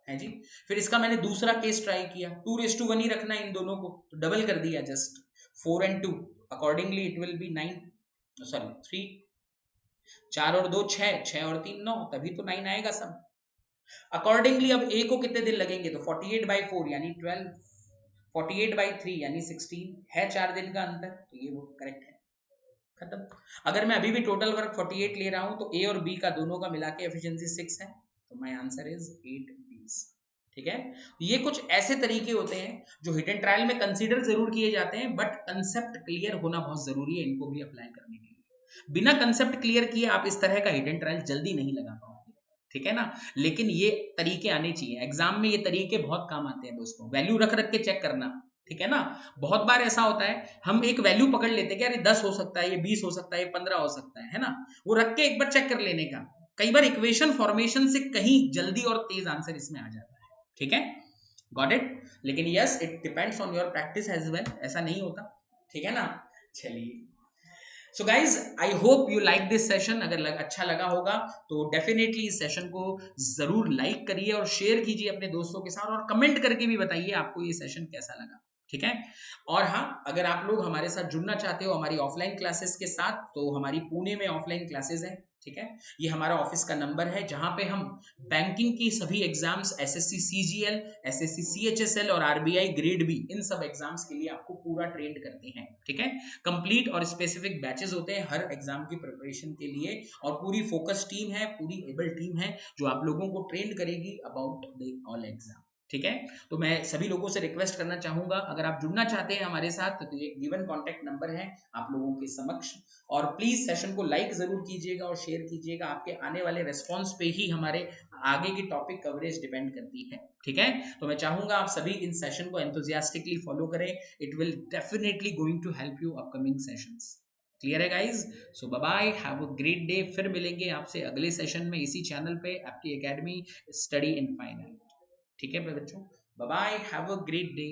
है जी। फिर इसका मैंने दूसरा केस ट्राई किया, 2:1 ही रखना इन दोनों को, तो डबल कर दिया just 4 and 2, accordingly it will be 9, sorry 3, 4 और 2 6, 6 और 3 9, तभी तो 9 आएगा सब। अकॉर्डिंगली अब ए को कितने दिन लगेंगे, तो 48/4 यानी 12, 48/3 यानी 16 है, 4 दिन का अंतर, तो ये वो करेक्ट है, खत्म। अगर मैं अभी भी टोटल वर्क 48 ले रहा हूं तो ए और बी का दोनों का मिला के एफिशिएंसी 6 है, तो माय आंसर इज 8 Bs। ठीक है, ये कुछ ऐसे तरीके होते हैं जो हिडन ट्रायल में कंसीडर जरूर किए जाते हैं, बट कंसेप्ट क्लियर होना बहुत जरूरी है इनको भी अप्लाई करने के लिए। बिना कंसेप्ट क्लियर किए आप इस तरह का हिडन ट्रायल जल्दी नहीं लगा पाओगे, ठीक है ना। लेकिन ये तरीके आने चाहिए एग्जाम में, ये तरीके बहुत काम आते हैं दोस्तों। वैल्यू रख रख के चेक करना, ठीक है ना। बहुत बार ऐसा होता है हम एक वैल्यू पकड़ लेते हैं कि अरे 10 हो सकता है, ये 20 हो सकता है, ये 15 हो सकता है ना, वो रख के एक बार चेक कर लेने का। कई बार इक्वेशन फॉर्मेशन से कहीं जल्दी और तेज आंसर इसमें आ जाता है, ठीक है, गॉट इट। लेकिन yes, it depends on your practice as well, ऐसा नहीं होता, ठीक है ना। चलिए, so guys I hope you like this session. अगर अच्छा लगा होगा तो डेफिनेटली इस सेशन को जरूर लाइक करिए और शेयर कीजिए अपने दोस्तों के साथ, और कमेंट करके भी बताइए आपको ये सेशन कैसा लगा, ठीक है। और हाँ, अगर आप लोग हमारे साथ जुड़ना चाहते हो हमारी ऑफलाइन क्लासेस के साथ, तो हमारी पुणे में ऑफलाइन क्लासेस है, ठीक है। ये हमारा ऑफिस का नंबर है जहां पे हम बैंकिंग की सभी exams, SSC CGL, SSC CHSL और आरबीआई ग्रेड बी, इन सब एग्जाम्स के लिए आपको पूरा ट्रेंड करते हैं, ठीक है। कंप्लीट और स्पेसिफिक बैचेस होते हैं हर एग्जाम की प्रिपरेशन के लिए, और पूरी फोकस टीम है, पूरी एबल टीम है जो आप लोगों को ट्रेंड करेगी अबाउट द ऑल एग्जाम, ठीक है। तो मैं सभी लोगों से रिक्वेस्ट करना चाहूंगा, अगर आप जुड़ना चाहते हैं हमारे साथ तो ये गिवन कॉन्टेक्ट नंबर है आप लोगों के समक्ष, और प्लीज सेशन को लाइक जरूर कीजिएगा और शेयर कीजिएगा। आपके आने वाले रेस्पॉन्स पे ही हमारे आगे की टॉपिक कवरेज डिपेंड करती है, ठीक है। तो मैं चाहूंगा आप सभी इन सेशन को एंथुसियास्टिकली फॉलो करें, it will definitely going to help you upcoming sessions. Clear है guys? So bye bye, have a great day. फिर मिलेंगे आपसे अगले सेशन में इसी चैनल पे, आपकी एकेडमी स्टडी इन फाइनल, ठीक है बच्चों। Bye bye, have a great day.